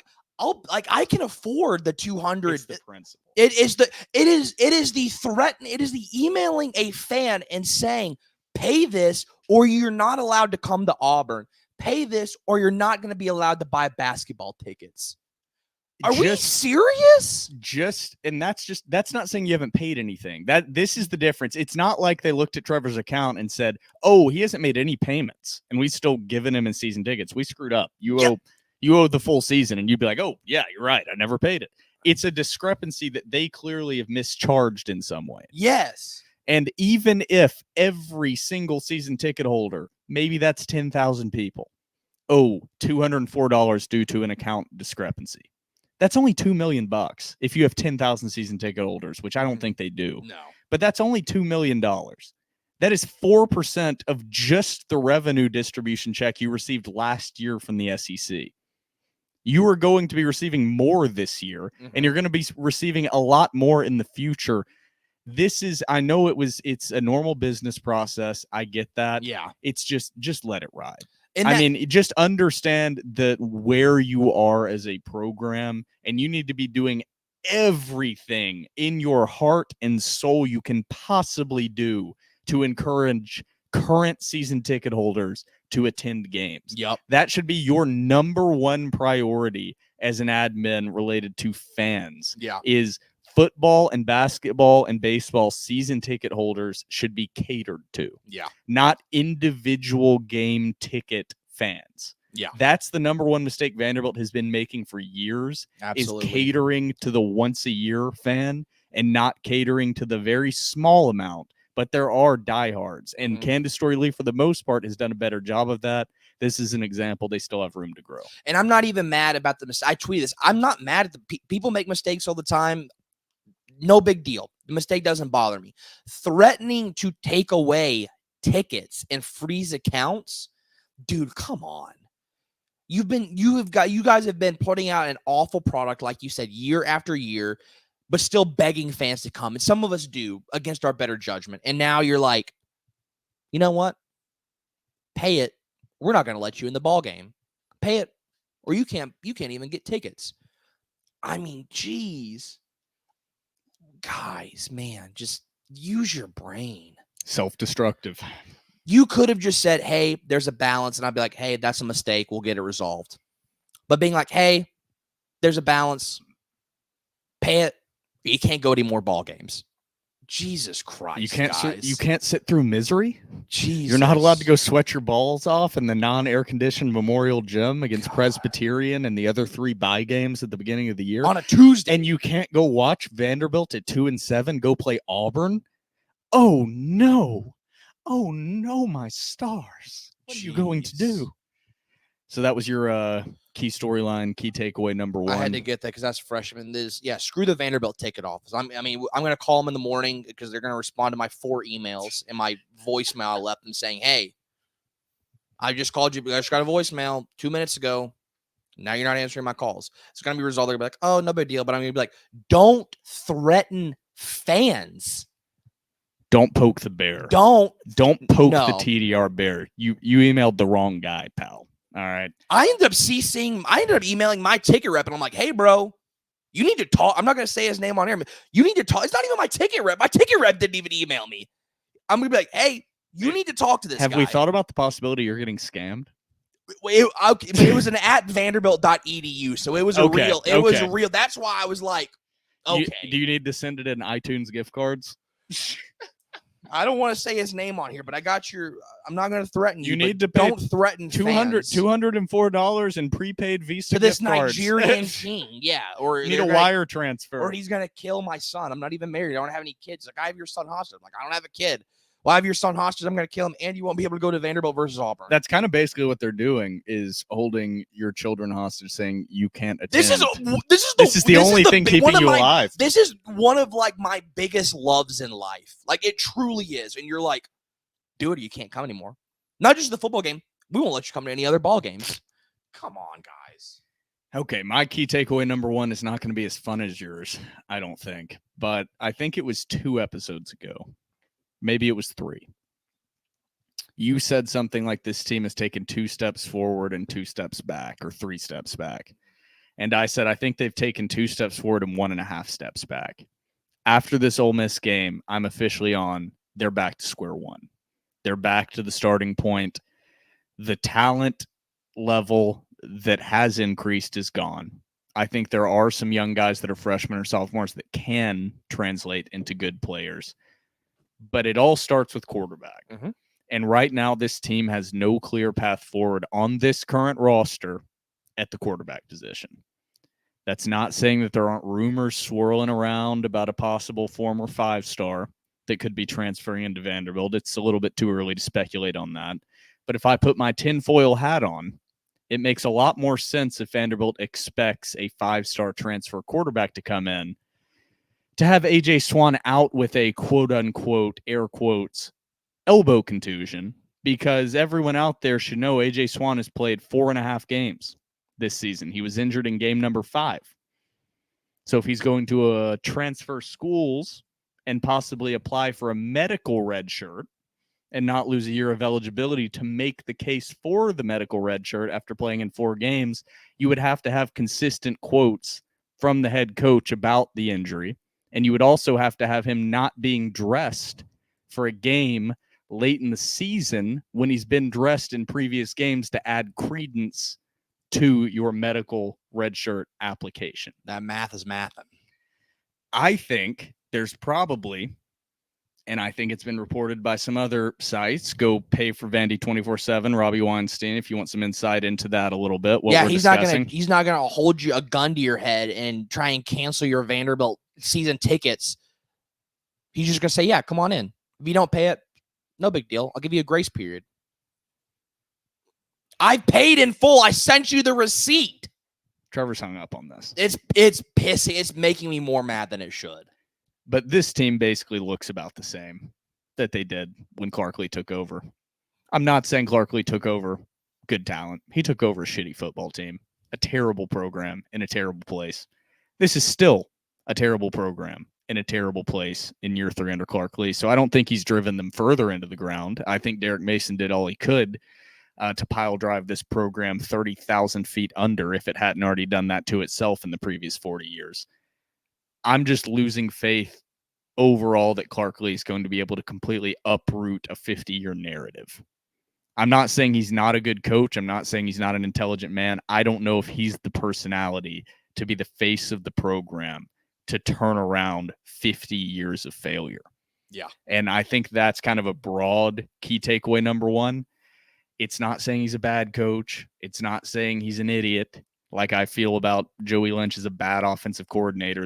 can afford the $200. It's the principle. It is the threat. It is the emailing a fan and saying, pay this or you're not allowed to come to Auburn. Pay this or you're not going to be allowed to buy basketball tickets. Are we serious? That's not saying you haven't paid anything. This is the difference. It's not like they looked at Trevor's account and said, oh, he hasn't made any payments and we still given him his season tickets. We screwed up. You owe the full season. And you'd be like, oh yeah, you're right. I never paid it. It's a discrepancy that they clearly have mischarged in some way. Yes. And even if every single season ticket holder, maybe that's 10,000 people, $204 due to an account discrepancy. That's only $2 million if you have 10,000 season ticket holders, which I don't think they do. No. but that's only $2 million. That is 4% of just the revenue distribution check you received last year from the SEC. You are going to be receiving more this year, and you're going to be receiving a lot more in the future. I know it's a normal business process. I get that. Yeah. It's just let it ride. And just understand where you are as a program, and you need to be doing everything in your heart and soul you can possibly do to encourage current season ticket holders to attend games. Yep. That should be your number one priority as an admin related to fans. Yeah. Is football and basketball and baseball season ticket holders should be catered to. Yeah. Not individual game ticket fans. Yeah. That's the number one mistake Vanderbilt has been making for years. Absolutely. Is catering to the once a year fan and not catering to the very small amount. But there are diehards, and Candace Story-Lee, for the most part, has done a better job of that. This is an example. They still have room to grow. And I'm not even mad about the mistake. I tweeted this. I'm not mad at the people make mistakes all the time. No big deal. The mistake doesn't bother me. Threatening to take away tickets and freeze accounts, dude, come on. You guys have been putting out an awful product, like you said, year after year, but still begging fans to come. And some of us do against our better judgment. And now you're like, you know what? Pay it. We're not going to let you in the ball game. Pay it, or you can't even get tickets. I mean, geez. Guys, man, just use your brain. Self-destructive. You could have just said, hey, there's a balance. And I'd be like, hey, that's a mistake. We'll get it resolved. But being like, hey, there's a balance. Pay it. You can't go to any more ball games. Jesus Christ, you can't sit through misery. Jesus. You're not allowed to go sweat your balls off in the non-air conditioned Memorial Gym against Presbyterian and the other 3 bye games at the beginning of the year on a Tuesday. And you can't go watch Vanderbilt at 2-7 go play Auburn. Oh no, my stars! What are you going to do? So that was your key storyline, key takeaway number 1. I had to get that because that's freshman. Screw the Vanderbilt ticket office. I'm going to call them in the morning because they're going to respond to my 4 emails and my voicemail I left them saying, hey, I just called you. I just got a voicemail 2 minutes ago. Now you're not answering my calls. It's going to be resolved. They're going to be like, oh, no big deal. But I'm going to be like, don't threaten fans. Don't poke the bear. Don't poke the TDR bear. You emailed the wrong guy, pal. All right. I ended up emailing my ticket rep, and I'm like, hey, bro, you need to talk. I'm not going to say his name on air. You need to talk. It's not even my ticket rep. My ticket rep didn't even email me. I'm going to be like, hey, you need to talk to this guy. Have we thought about the possibility you're getting scammed? It was an at Vanderbilt.edu, so it was real. It was real. That's why I was like, okay. Do you need to send it in iTunes gift cards? I don't want to say his name on here, but I got your. I'm not going to threaten you. You need to pay. Don't threaten $204 in prepaid Visa to this gift cards. Nigerian king. Yeah, or you need a wire transfer, or he's going to kill my son. I'm not even married. I don't have any kids. Like I have your son hostage. I'm like I don't have a kid. Well, I have your son hostage. I'm going to kill him, and you won't be able to go to Vanderbilt versus Auburn. That's kind of basically what they're doing: is holding your children hostage, saying you can't attend. This is the only thing keeping you alive. This is one of like my biggest loves in life. Like it truly is. And you're like, dude, you can't come anymore. Not just the football game. We won't let you come to any other ball games. Come on, guys. Okay, my key takeaway number 1 is not going to be as fun as yours, I don't think. But I think it was 2 episodes ago. Maybe it was 3. You said something like this team has taken 2 steps forward and 2 steps back, or 3 steps back. And I said, I think they've taken 2 steps forward and 1.5 steps back. After this Ole Miss game, I'm officially on. They're back to square one. They're back to the starting point. The talent level that has increased is gone. I think there are some young guys that are freshmen or sophomores that can translate into good players. But it all starts with quarterback. Mm-hmm. And right now, this team has no clear path forward on this current roster at the quarterback position. That's not saying that there aren't rumors swirling around about a possible former 5-star that could be transferring into Vanderbilt. It's a little bit too early to speculate on that. But if I put my tinfoil hat on, it makes a lot more sense if Vanderbilt expects a 5-star transfer quarterback to come in to have AJ Swan out with a quote unquote, air quotes, elbow contusion, because everyone out there should know AJ Swan has played 4.5 games this season. He was injured in game number 5. So if he's going to transfer schools and possibly apply for a medical red shirt and not lose a year of eligibility to make the case for the medical red shirt after playing in 4 games, you would have to have consistent quotes from the head coach about the injury. And you would also have to have him not being dressed for a game late in the season when he's been dressed in previous games to add credence to your medical red shirt application. That math is mathing. I think there's probably, and I think it's been reported by some other sites, go pay for Vandy 24/7, Robbie Weinstein, if you want some insight into that a little bit. He's not gonna hold you a gun to your head and try and cancel your Vanderbilt season tickets. He's just gonna say, yeah, come on in. If you don't pay it, no big deal. I'll give you a grace period. I paid in full. I sent you the receipt. Trevor's hung up on this. It's pissing. It's making me more mad than it should. But this team basically looks about the same that they did when Clark Lee took over. I'm not saying Clark Lee took over good talent. He took over a shitty football team, a terrible program in a terrible place. This is still a terrible program in a terrible place in year 3 under Clark Lee. So I don't think he's driven them further into the ground. I think Derek Mason did all he could to pile drive this program 30,000 feet under if it hadn't already done that to itself in the previous 40 years. I'm just losing faith overall that Clark Lee is going to be able to completely uproot a 50-year narrative. I'm not saying he's not a good coach. I'm not saying he's not an intelligent man. I don't know if he's the personality to be the face of the program to turn around 50 years of failure. Yeah. And I think that's kind of a broad key takeaway number 1. It's not saying he's a bad coach. It's not saying he's an idiot. Like I feel about Joey Lynch as a bad offensive coordinator.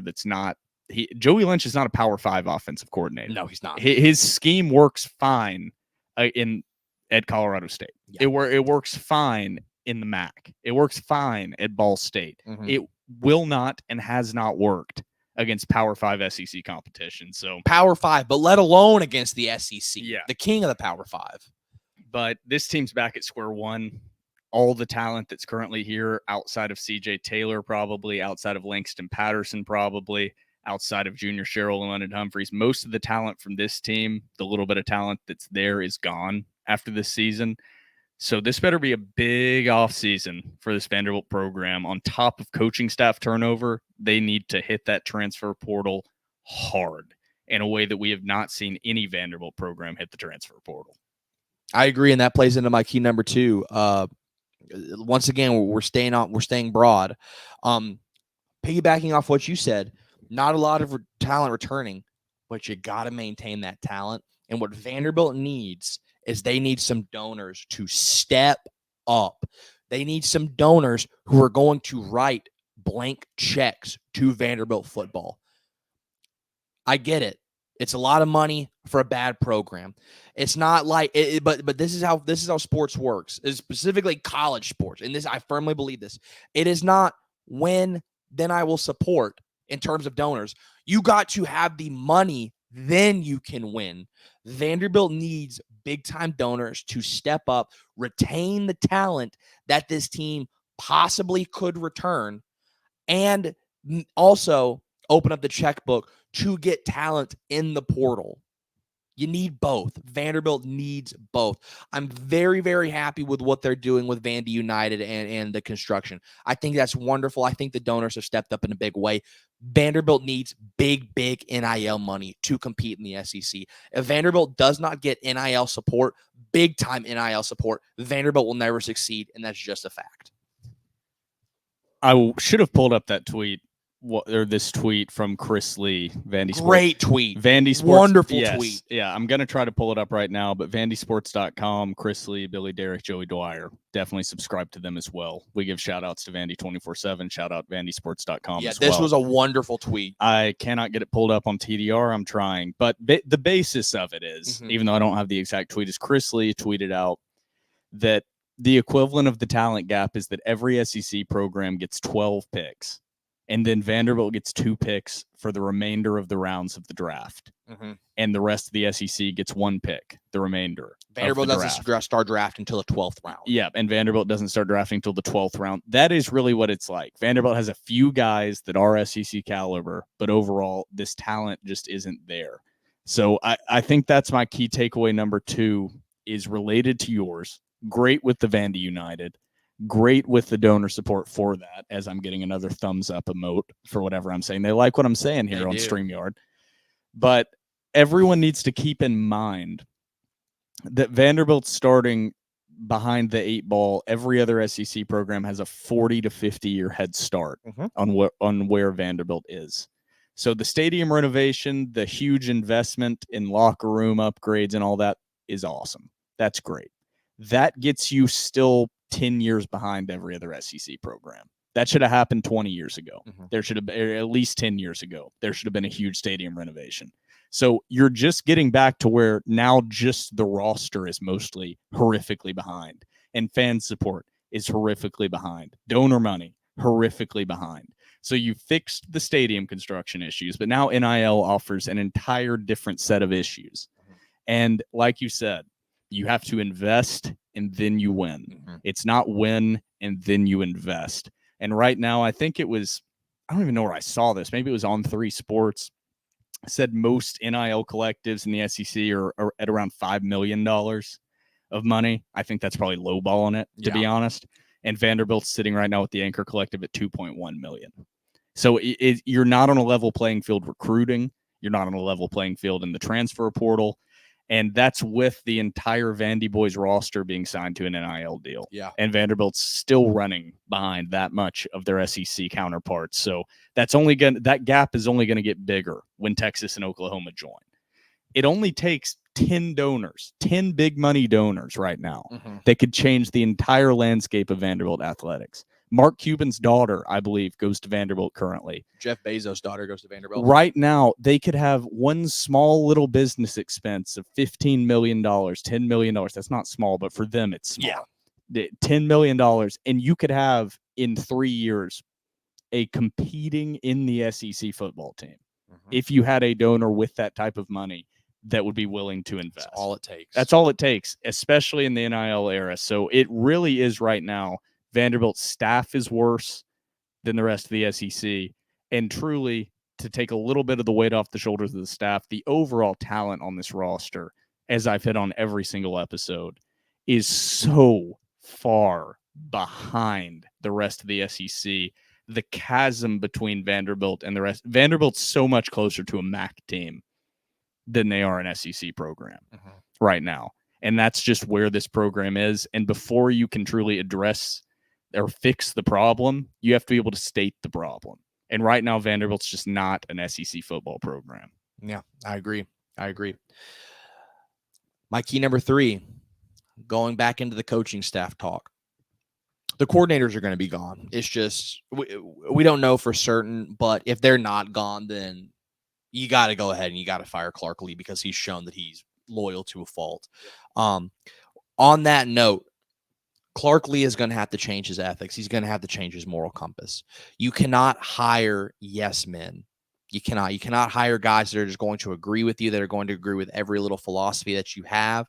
Joey Lynch is not a Power 5 offensive coordinator. No, he's not. His scheme works fine at Colorado State. Yeah. It works fine in the MAC. It works fine at Ball State. Mm-hmm. It will not and has not worked against Power 5 SEC competition. So Power 5, but let alone against the SEC. Yeah. The king of the Power 5. But this team's back at square one. All the talent that's currently here outside of CJ Taylor, probably outside of Langston Patterson, probably outside of Junior Sherrill and Leonard Humphreys, most of the talent from this team, the little bit of talent that's there, is gone after this season. So this better be a big offseason for this Vanderbilt program. On top of coaching staff turnover, they need to hit that transfer portal hard in a way that we have not seen any Vanderbilt program hit the transfer portal. I agree, and that plays into my key number 2. Once again, we're staying broad. Piggybacking off what you said, not a lot of talent returning, but you got to maintain that talent. And what Vanderbilt needs is they need some donors to step up. They need some donors who are going to write blank checks to Vanderbilt football. I get it. It's a lot of money for a bad program. It's not like it, but this is how sports works. It's specifically college sports. And this, I firmly believe this. It is not when, then I will support in terms of donors. You got to have the money, then you can win. Vanderbilt needs big-time donors to step up, retain the talent that this team possibly could return, and also open up the checkbook to get talent in the portal. You need both. Vanderbilt needs both. I'm very, very happy with what they're doing with Vandy United and the construction. I think that's wonderful. I think the donors have stepped up in a big way. Vanderbilt needs big NIL money to compete in the SEC. If Vanderbilt does not get NIL support, big-time NIL support, Vanderbilt will never succeed, and that's just a fact. I should have pulled up that tweet. This tweet from Chris Lee, Vandy Sports. Great tweet. Vandy Sports. Wonderful tweet. Yeah, I'm going to try to pull it up right now, but vandysports.com, Chris Lee, Billy Derrick, Joey Dwyer. Definitely subscribe to them as well. We give shout-outs to Vandy 24/7. Shout out vandysports.com Yeah, as well. this was a wonderful tweet. I cannot get it pulled up on TDR. I'm trying. But the basis of it is, even though I don't have the exact tweet, is Chris Lee tweeted out that the equivalent of the talent gap is that every SEC program gets 12 picks. And then Vanderbilt gets 2 picks for the remainder of the rounds of the draft. Mm-hmm. And the rest of the SEC gets 1 pick, the remainder. Vanderbilt of the doesn't draft. start draft until the 12th round. Yeah, and Vanderbilt doesn't start drafting until the 12th round. That is really what it's like. Vanderbilt has a few guys that are SEC caliber, but overall, this talent just isn't there. So I think that's my key takeaway number 2 is related to yours. Great with the Vandy United. Great with the donor support for that, as I'm getting another thumbs up emote for whatever I'm saying. They like what I'm saying here on StreamYard. But everyone needs to keep in mind that Vanderbilt's starting behind the 8 ball. Every other SEC program has a 40 to 50 year head start on where Vanderbilt is. So the stadium renovation, the huge investment in locker room upgrades and all that is awesome. That's great. That gets you still 10 years behind every other SEC program. That should have happened 20 years ago. There should have been, at least 10 years ago, there should have been a huge stadium renovation. So you're just getting back to where now just the roster is mostly horrifically behind, and fan support is horrifically behind. Donor money, horrifically behind. So you fixed the stadium construction issues, but now NIL offers an entire different set of issues. And like you said, you have to invest and then you win. It's not win and then you invest. And right now, I think it was, I don't even know where I saw this. Maybe it was on 3 Sports. Said most NIL collectives in the SEC are at around $5 million of money. I think that's probably lowballing it, to be honest. And Vanderbilt's sitting right now with the Anchor Collective at $2.1 million. So you're not on a level playing field recruiting. You're not on a level playing field in the transfer portal. And that's with the entire Vandy Boys roster being signed to an NIL deal. Yeah. And Vanderbilt's still running behind that much of their SEC counterparts. So that gap is only going to get bigger when Texas and Oklahoma join. It only takes 10 donors, 10 big money donors right now that could change the entire landscape of Vanderbilt athletics. Mark Cuban's daughter, I believe, goes to Vanderbilt currently. Jeff Bezos' daughter goes to Vanderbilt. Right now, they could have one small little business expense of $15 million, $10 million. That's not small, but for them, it's small. Yeah. $10 million. And you could have, in 3 years, a competing in the SEC football team. If you had a donor with that type of money that would be willing to invest. That's all it takes. That's all it takes, especially in the NIL era. So it really is right now. Vanderbilt's staff is worse than the rest of the SEC. And truly, to take a little bit of the weight off the shoulders of the staff, the overall talent on this roster, as I've hit on every single episode, is so far behind the rest of the SEC. The chasm between Vanderbilt and the rest. Vanderbilt's so much closer to a MAC team than they are an SEC program right now. And that's just where this program is. And before you can truly address or fix the problem, you have to be able to state the problem. And right now, Vanderbilt's just not an SEC football program. Yeah, I agree. My key number 3, going back into the coaching staff talk. The coordinators are going to be gone. It's just, we don't know for certain, but if they're not gone, then you got to go ahead and you got to fire Clark Lee because he's shown that he's loyal to a fault. On that note, Clark Lee is going to have to change his ethics. He's going to have to change his moral compass. You cannot hire yes men. You cannot hire guys that are just going to agree with you, that are going to agree with every little philosophy that you have.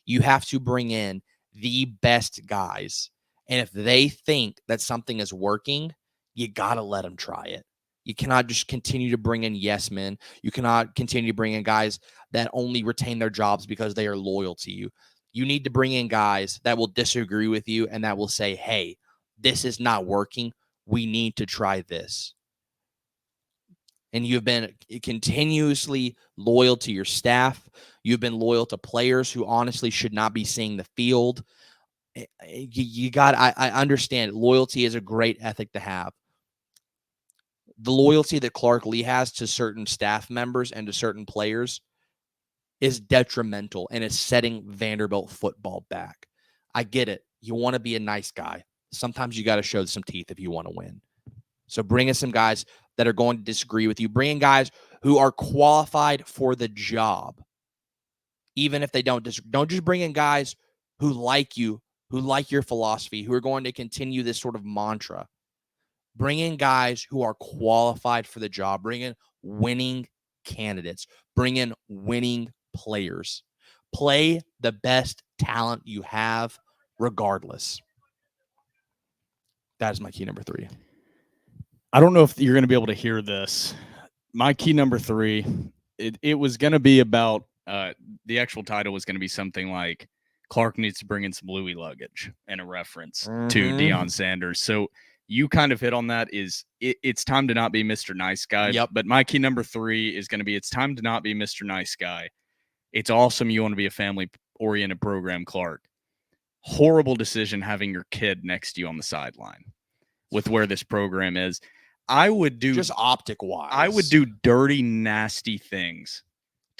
You have to bring in the best guys. And if they think that something is working, you got to let them try it. You cannot just continue to bring in yes men. You cannot continue to bring in guys that only retain their jobs because they are loyal to you. You need to bring in guys that will disagree with you and that will say, hey, this is not working. We need to try this. And you've been continuously loyal to your staff. You've been loyal to players who honestly should not be seeing the field. I understand loyalty is a great ethic to have. The loyalty that Clark Lee has to certain staff members and to certain players is detrimental and is setting Vanderbilt football back. I get it. You want to be a nice guy. Sometimes you got to show some teeth if you want to win. So bring in some guys that are going to disagree with you. Bring in guys who are qualified for the job. Even if they don't just bring in guys who like you, who like your philosophy, who are going to continue this sort of mantra. Bring in guys who are qualified for the job. Bring in winning candidates. Bring in winning players. Play the best talent you have regardless. That is my key number 3. I don't know if you're going to be able to hear this. My key number 3, it was going to be about the actual title was going to be something like Clark needs to bring in some Louis luggage and a reference to Deion Sanders. So you kind of hit on that. It's time to not be Mr. Nice Guy. Yep. But my key number 3 is going to be it's time to not be Mr. Nice Guy. It's awesome you want to be a family-oriented program, Clark. Horrible decision having your kid next to you on the sideline with where this program is. I would do just optic wise. I would do dirty, nasty things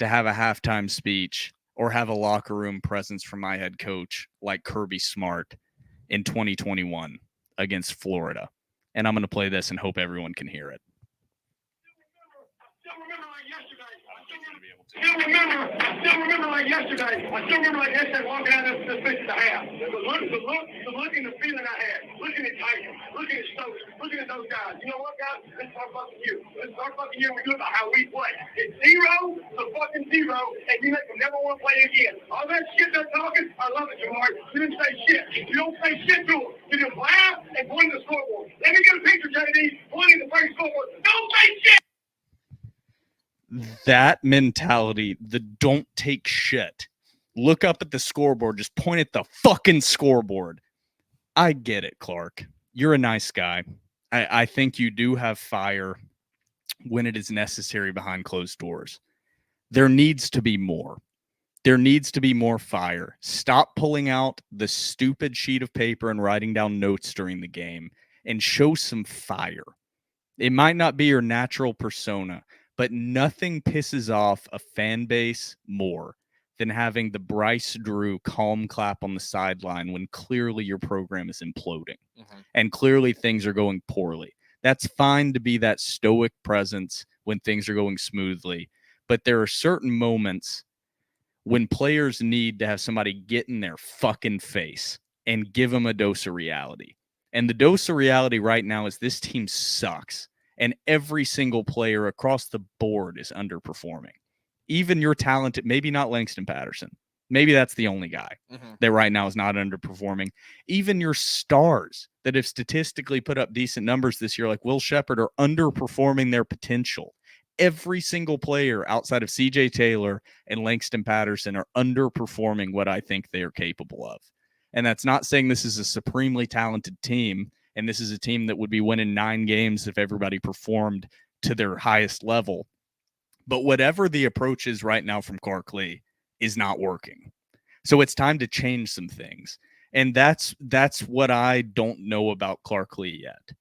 to have a halftime speech or have a locker room presence from my head coach like Kirby Smart in 2021 against Florida. And I'm going to play this and hope everyone can hear it. I still remember like yesterday. Walking out of this bitch at the half. The look and the feeling I had. Looking at Titan, looking at Stokes, looking at those guys. You know what, guys? Let's start fucking you. Let's start fucking you. We do it about how we play. It's 0 to fucking 0, and you make them never want to play again. All that shit they're talking, I love it, Jamar. You didn't say shit. You don't say shit to them. You just laugh and point to the scoreboard. Let me get a picture, JD. Pointing to the first scoreboard. Don't say shit. That mentality, the don't take shit. Look up at the scoreboard, just point at the fucking scoreboard. I get it, Clark. You're a nice guy. I think you do have fire when it is necessary behind closed doors. There needs to be more. There needs to be more fire. Stop pulling out the stupid sheet of paper and writing down notes during the game and show some fire. It might not be your natural persona, but nothing pisses off a fan base more than having the Bryce Drew calm clap on the sideline when clearly your program is imploding and clearly things are going poorly. That's fine to be that stoic presence when things are going smoothly, but there are certain moments when players need to have somebody get in their fucking face and give them a dose of reality. And the dose of reality right now is this team sucks. And every single player across the board is underperforming. Even your talented, maybe not Langston Patterson. Maybe that's the only guy that right now is not underperforming. Even your stars that have statistically put up decent numbers this year, like Will Shepherd, are underperforming their potential. Every single player outside of CJ Taylor and Langston Patterson are underperforming what I think they are capable of. And that's not saying this is a supremely talented team. And this is a team that would be winning 9 games if everybody performed to their highest level. But whatever the approach is right now from Clark Lee is not working. So it's time to change some things. And that's what I don't know about Clark Lee yet.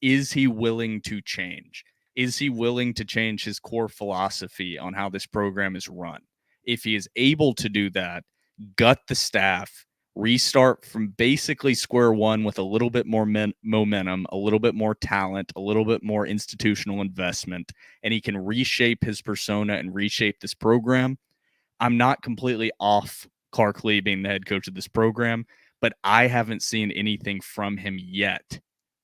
Is he willing to change? Is he willing to change his core philosophy on how this program is run? If he is able to do that, gut the staff, restart from basically square one with a little bit more momentum, a little bit more talent, a little bit more institutional investment, and he can reshape his persona and reshape this program. I'm not completely off Clark Lee being the head coach of this program, but I haven't seen anything from him yet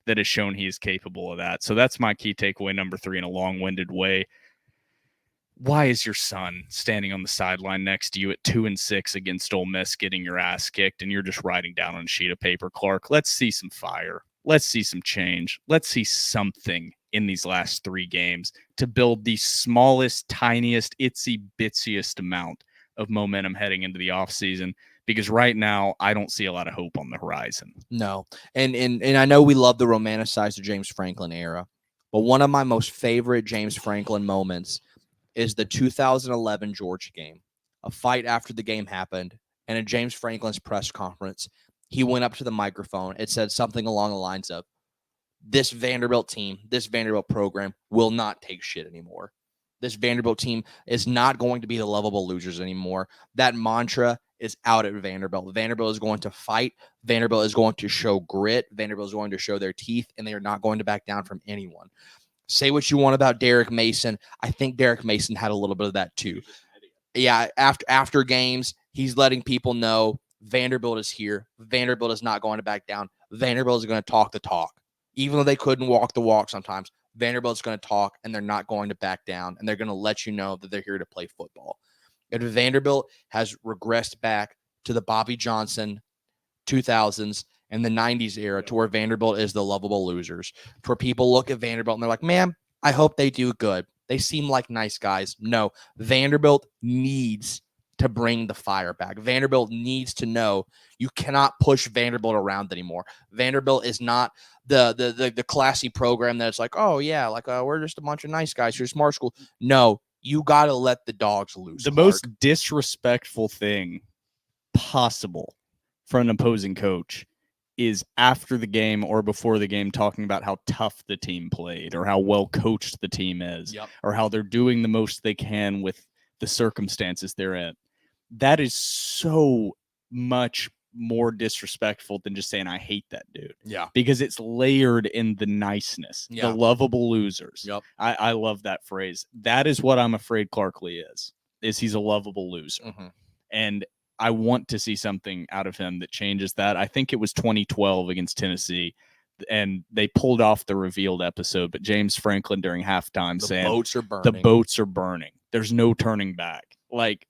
that has shown he is capable of that. So that's my key takeaway number 3 in a long-winded way. Why is your son standing on the sideline next to you at 2-6 against Ole Miss getting your ass kicked and you're just writing down on a sheet of paper, Clark? Let's see some fire. Let's see some change. Let's see something in these last 3 games to build the smallest, tiniest, itsy-bitsiest amount of momentum heading into the offseason. Because right now, I don't see a lot of hope on the horizon. No. And I know we love the romanticized James Franklin era, but one of my most favorite James Franklin moments is the 2011 Georgia game. A fight after the game happened, and at James Franklin's press conference, he went up to the microphone. It said something along the lines of, this Vanderbilt team, this Vanderbilt program will not take shit anymore. This Vanderbilt team is not going to be the lovable losers anymore. That mantra is out at Vanderbilt. Vanderbilt is going to fight. Vanderbilt is going to show grit. Vanderbilt is going to show their teeth, and they are not going to back down from anyone. Say what you want about Derek Mason. I think Derek Mason had a little bit of that too. Yeah, after games, he's letting people know Vanderbilt is here. Vanderbilt is not going to back down. Vanderbilt is going to talk the talk. Even though they couldn't walk the walk sometimes, Vanderbilt's going to talk, and they're not going to back down, and they're going to let you know that they're here to play football. If Vanderbilt has regressed back to the Bobby Johnson 2000s and the 90s era to where Vanderbilt is the lovable losers, to where people look at Vanderbilt and they're like, man, I hope they do good. They seem like nice guys. No, Vanderbilt needs to bring the fire back. Vanderbilt needs to know you cannot push Vanderbilt around anymore. Vanderbilt is not the classy program that's like, oh yeah, like we're just a bunch of nice guys. You're smart school. No, you got to let the dogs loose. The most disrespectful thing possible for an opposing coach is after the game or before the game talking about how tough the team played or how well coached the team is, or how they're doing the most they can with the circumstances they're in. That is so much more disrespectful than just saying I hate that dude. Yeah. Because it's layered in the niceness, the lovable losers. Yep. I love that phrase. That is what I'm afraid Clark Lee is he's a lovable loser. Mm-hmm. And I want to see something out of him that changes that. I think it was 2012 against Tennessee, and they pulled off the revealed episode, but James Franklin during halftime saying, the boats are burning. There's no turning back. Like,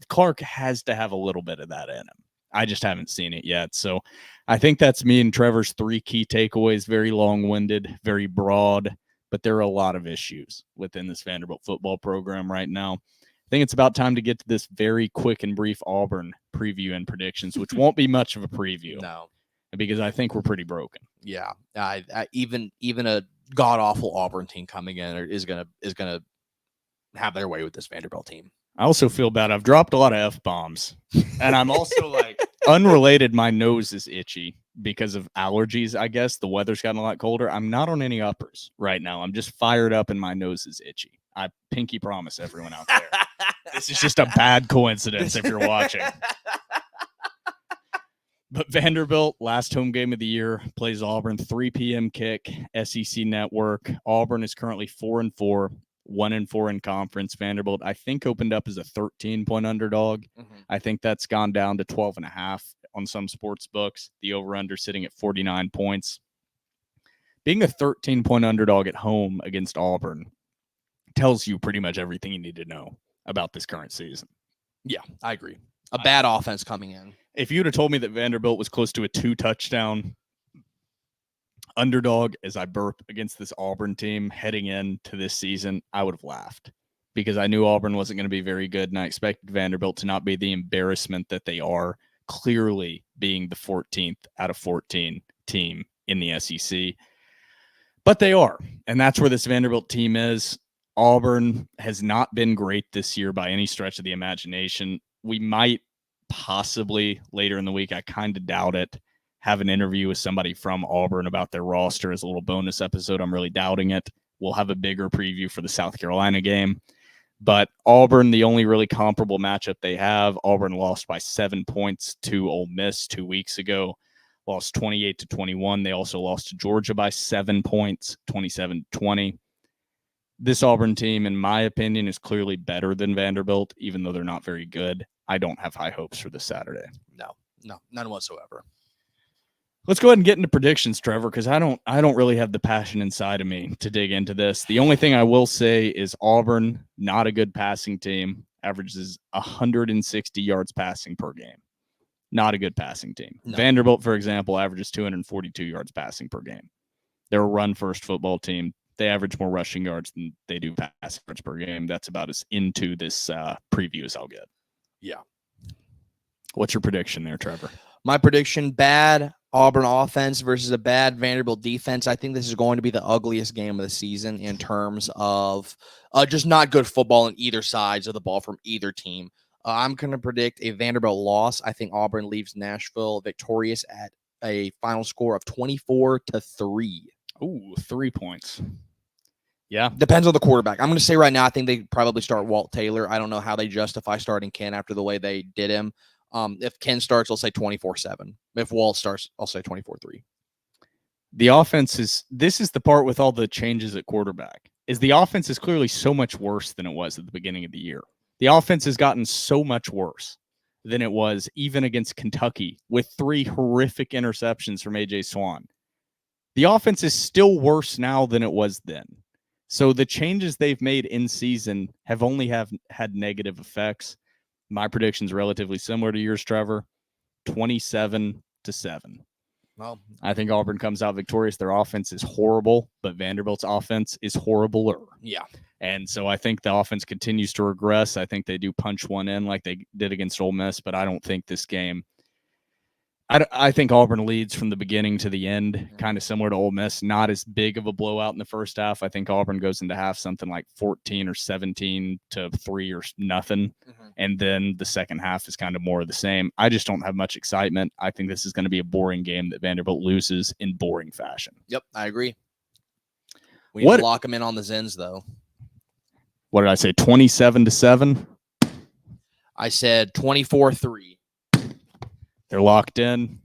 Clark has to have a little bit of that in him. I just haven't seen it yet. So I think that's me and Trevor's 3 key takeaways. Very long-winded, very broad, but there are a lot of issues within this Vanderbilt football program right now. I think it's about time to get to this very quick and brief Auburn preview and predictions, which won't be much of a preview. No, because I think we're pretty broken. Yeah, even a god awful Auburn team coming in is gonna have their way with this Vanderbilt team. I also feel bad. I've dropped a lot of F-bombs, and I'm also like unrelated. My nose is itchy because of allergies. I guess the weather's gotten a lot colder. I'm not on any uppers right now. I'm just fired up, and my nose is itchy. I pinky promise everyone out there. This is just a bad coincidence if you're watching. But Vanderbilt, last home game of the year, plays Auburn, 3 p.m. kick, SEC Network. Auburn is currently 4-4, 1-4 in conference. Vanderbilt, I think, opened up as a 13-point underdog. Mm-hmm. I think that's gone down to 12.5 on some sports books. The over-under sitting at 49 points. Being a 13-point underdog at home against Auburn tells you pretty much everything you need to know about this current season. Yeah, I agree. A bad offense coming in. If you'd have told me that Vanderbilt was close to a 2-touchdown underdog as I burp against this Auburn team heading into this season, I would have laughed because I knew Auburn wasn't going to be very good, and I expected Vanderbilt to not be the embarrassment that they are, clearly being the 14th out of 14 team in the SEC. But they are, and that's where this Vanderbilt team is. Auburn has not been great this year by any stretch of the imagination. We might possibly later in the week, I kind of doubt it, have an interview with somebody from Auburn about their roster as a little bonus episode. I'm really doubting it. We'll have a bigger preview for the South Carolina game. But Auburn, the only really comparable matchup they have, Auburn lost by 7 points to Ole Miss 2 weeks ago, lost 28-21. They also lost to Georgia by 7 points, 27-20. This Auburn team, in my opinion, is clearly better than Vanderbilt, even though they're not very good. I don't have high hopes for this Saturday. No, none whatsoever. Let's go ahead and get into predictions, Trevor, because I don't really have the passion inside of me to dig into this. The only thing I will say is Auburn, not a good passing team, averages 160 yards passing per game. Not a good passing team. No. Vanderbilt, for example, averages 242 yards passing per game. They're a run-first football team. They average more rushing yards than they do passing yards per game. That's about as into this preview as I'll get. Yeah. What's your prediction there, Trevor? My prediction, bad Auburn offense versus a bad Vanderbilt defense. I think this is going to be the ugliest game of the season in terms of just not good football on either sides of the ball from either team. I'm going to predict a Vanderbilt loss. I think Auburn leaves Nashville victorious at a final score of 24-3. Ooh, 3 points. Yeah. Depends on the quarterback. I'm going to say right now, I think they probably start Walt Taylor. I don't know how they justify starting Ken after the way they did him. If Ken starts, I'll say 24-7. If Walt starts, I'll say 24-3. The offense is, this is the part with all the changes at quarterback, is the offense is clearly so much worse than it was at the beginning of the year. The offense has gotten so much worse than it was even against Kentucky with 3 horrific interceptions from A.J. Swan. The offense is still worse now than it was then. So the changes they've made in season have only had negative effects. My prediction's relatively similar to yours, Trevor. 27-7. Well, I think Auburn comes out victorious. Their offense is horrible, but Vanderbilt's offense is horribler. yeah. And so I think the offense continues to regress. I think they do punch one in like they did against Ole Miss, but I don't think this game – I think Auburn leads from the beginning to the end, kind of similar to Ole Miss. Not as big of a blowout in the first half. I think Auburn goes into half something like 14 or 17-3 or nothing. And then the second half is kind of more of the same. I just don't have much excitement. I think this is going to be a boring game that Vanderbilt loses in boring fashion. Yep, I agree. We need to lock them in on the Zens, though. What did I say? 27-7? I said 24-3. They're locked in.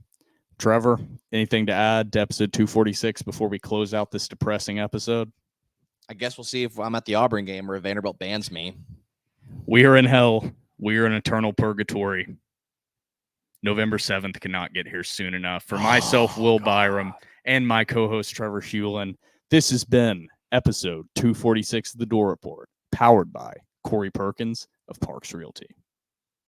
Trevor, anything to add to episode 246 before we close out this depressing episode? I guess we'll see if I'm at the Auburn game or if Vanderbilt bans me. We are in hell. We are in eternal purgatory. November 7th cannot get here soon enough. For myself, Will Byrum, and my co-host, Trevor Hulan, this has been episode 246 of The Door Report, powered by Corey Perkins of Parks Realty.